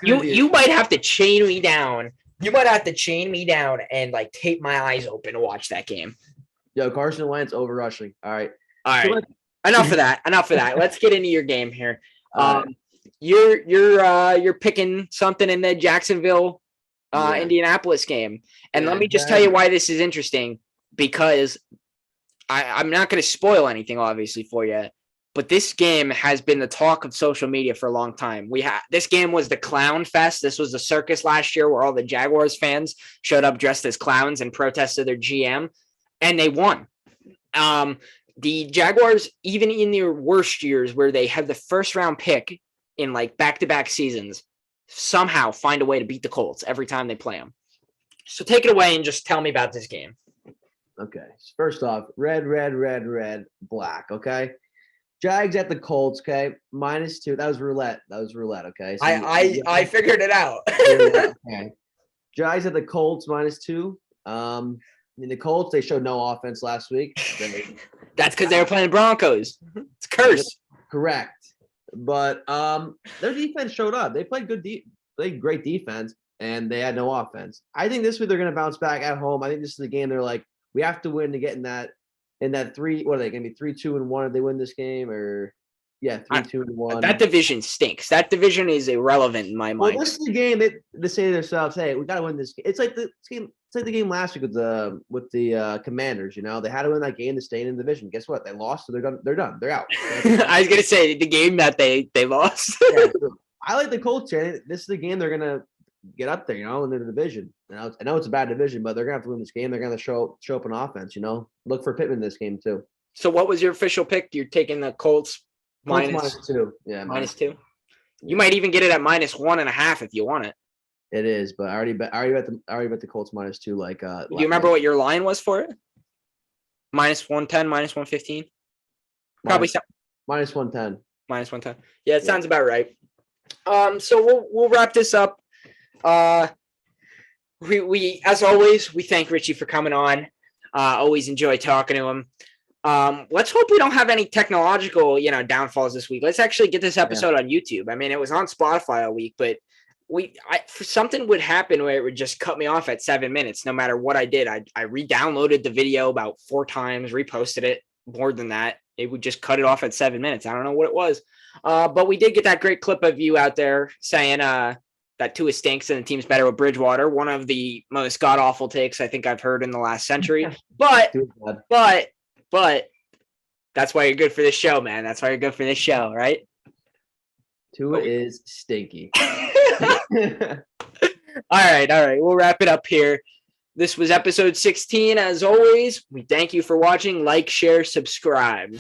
Speaker 1: you might have to chain me down. You might have to chain me down and tape my eyes open to watch that game.
Speaker 3: Yo, Carson Wentz over rushing. All right.
Speaker 1: So Enough of that. Let's get into your game here. You're picking something in the Jacksonville, Indianapolis game, and let me just tell you why this is interesting. Because I'm not going to spoil anything, obviously, for you, but this game has been the talk of social media for a long time. This game was the clown fest. This was the circus last year where all the Jaguars fans showed up dressed as clowns and protested their GM, and they won. The Jaguars, even in their worst years where they had the first round pick in back-to-back seasons, somehow find a way to beat the Colts every time they play them. So take it away and just tell me about this game.
Speaker 3: Okay. First off, red, black. Okay. Jags at the Colts. Okay. -2. That was roulette. Okay. So
Speaker 1: I figured it out.
Speaker 3: Okay. Jags at the Colts -2. The Colts, they showed no offense last week.
Speaker 1: That's because they were playing the Broncos. It's a curse.
Speaker 3: Correct. But their defense showed up. They played played great defense, and they had no offense. I think this week they're going to bounce back at home. I think this is the game they're we have to win to get in that 3. What are they going to be 3-2-1 if they win this game? Or Yeah, 3-2-1.
Speaker 1: That division stinks. That division is irrelevant in my
Speaker 3: Well,
Speaker 1: mind.
Speaker 3: this is the game they say to themselves, "Hey, we got to win this game." It's like the game. It's like the game last week with the Commanders. You know, they had to win that game to stay in the division. Guess what? They lost, so they're done. They're done. They're out.
Speaker 1: I was gonna say the game that they lost.
Speaker 3: Yeah, so I like the Colts. This is the game they're gonna get up there. You know, in the division. I know it's a bad division, but they're gonna have to win this game. They're gonna show up on offense. You know, look for Pittman this game too.
Speaker 1: So, what was your official pick? You're taking the Colts
Speaker 3: -2. Yeah,
Speaker 1: -2. You might even get it at -1.5 if you want it.
Speaker 3: It is, but I already bet the Colts -2. Like,
Speaker 1: Do you remember what your line was for it? -110, -115. Probably
Speaker 3: -110.
Speaker 1: -110. Yeah, it sounds about right. So we'll wrap this up. We as always, we thank Richie for coming on. Always enjoy talking to him. Let's hope we don't have any technological, downfalls this week. Let's actually get this episode on YouTube. I mean, it was on Spotify all week, but something would happen where it would just cut me off at 7 minutes. No matter what I did, I re-downloaded the video about 4 times, reposted it more than that. It would just cut it off at 7 minutes. I don't know what it was. But we did get that great clip of you out there saying that Tua stinks and the team's better with Bridgewater. One of the most god-awful takes I think I've heard in the last century. But that's why you're good for this show, man. That's why you're good for this show, right?
Speaker 3: Tua is stinky.
Speaker 1: All right. We'll wrap it up here. This was episode 16. As always, we thank you for watching. Like, share, subscribe.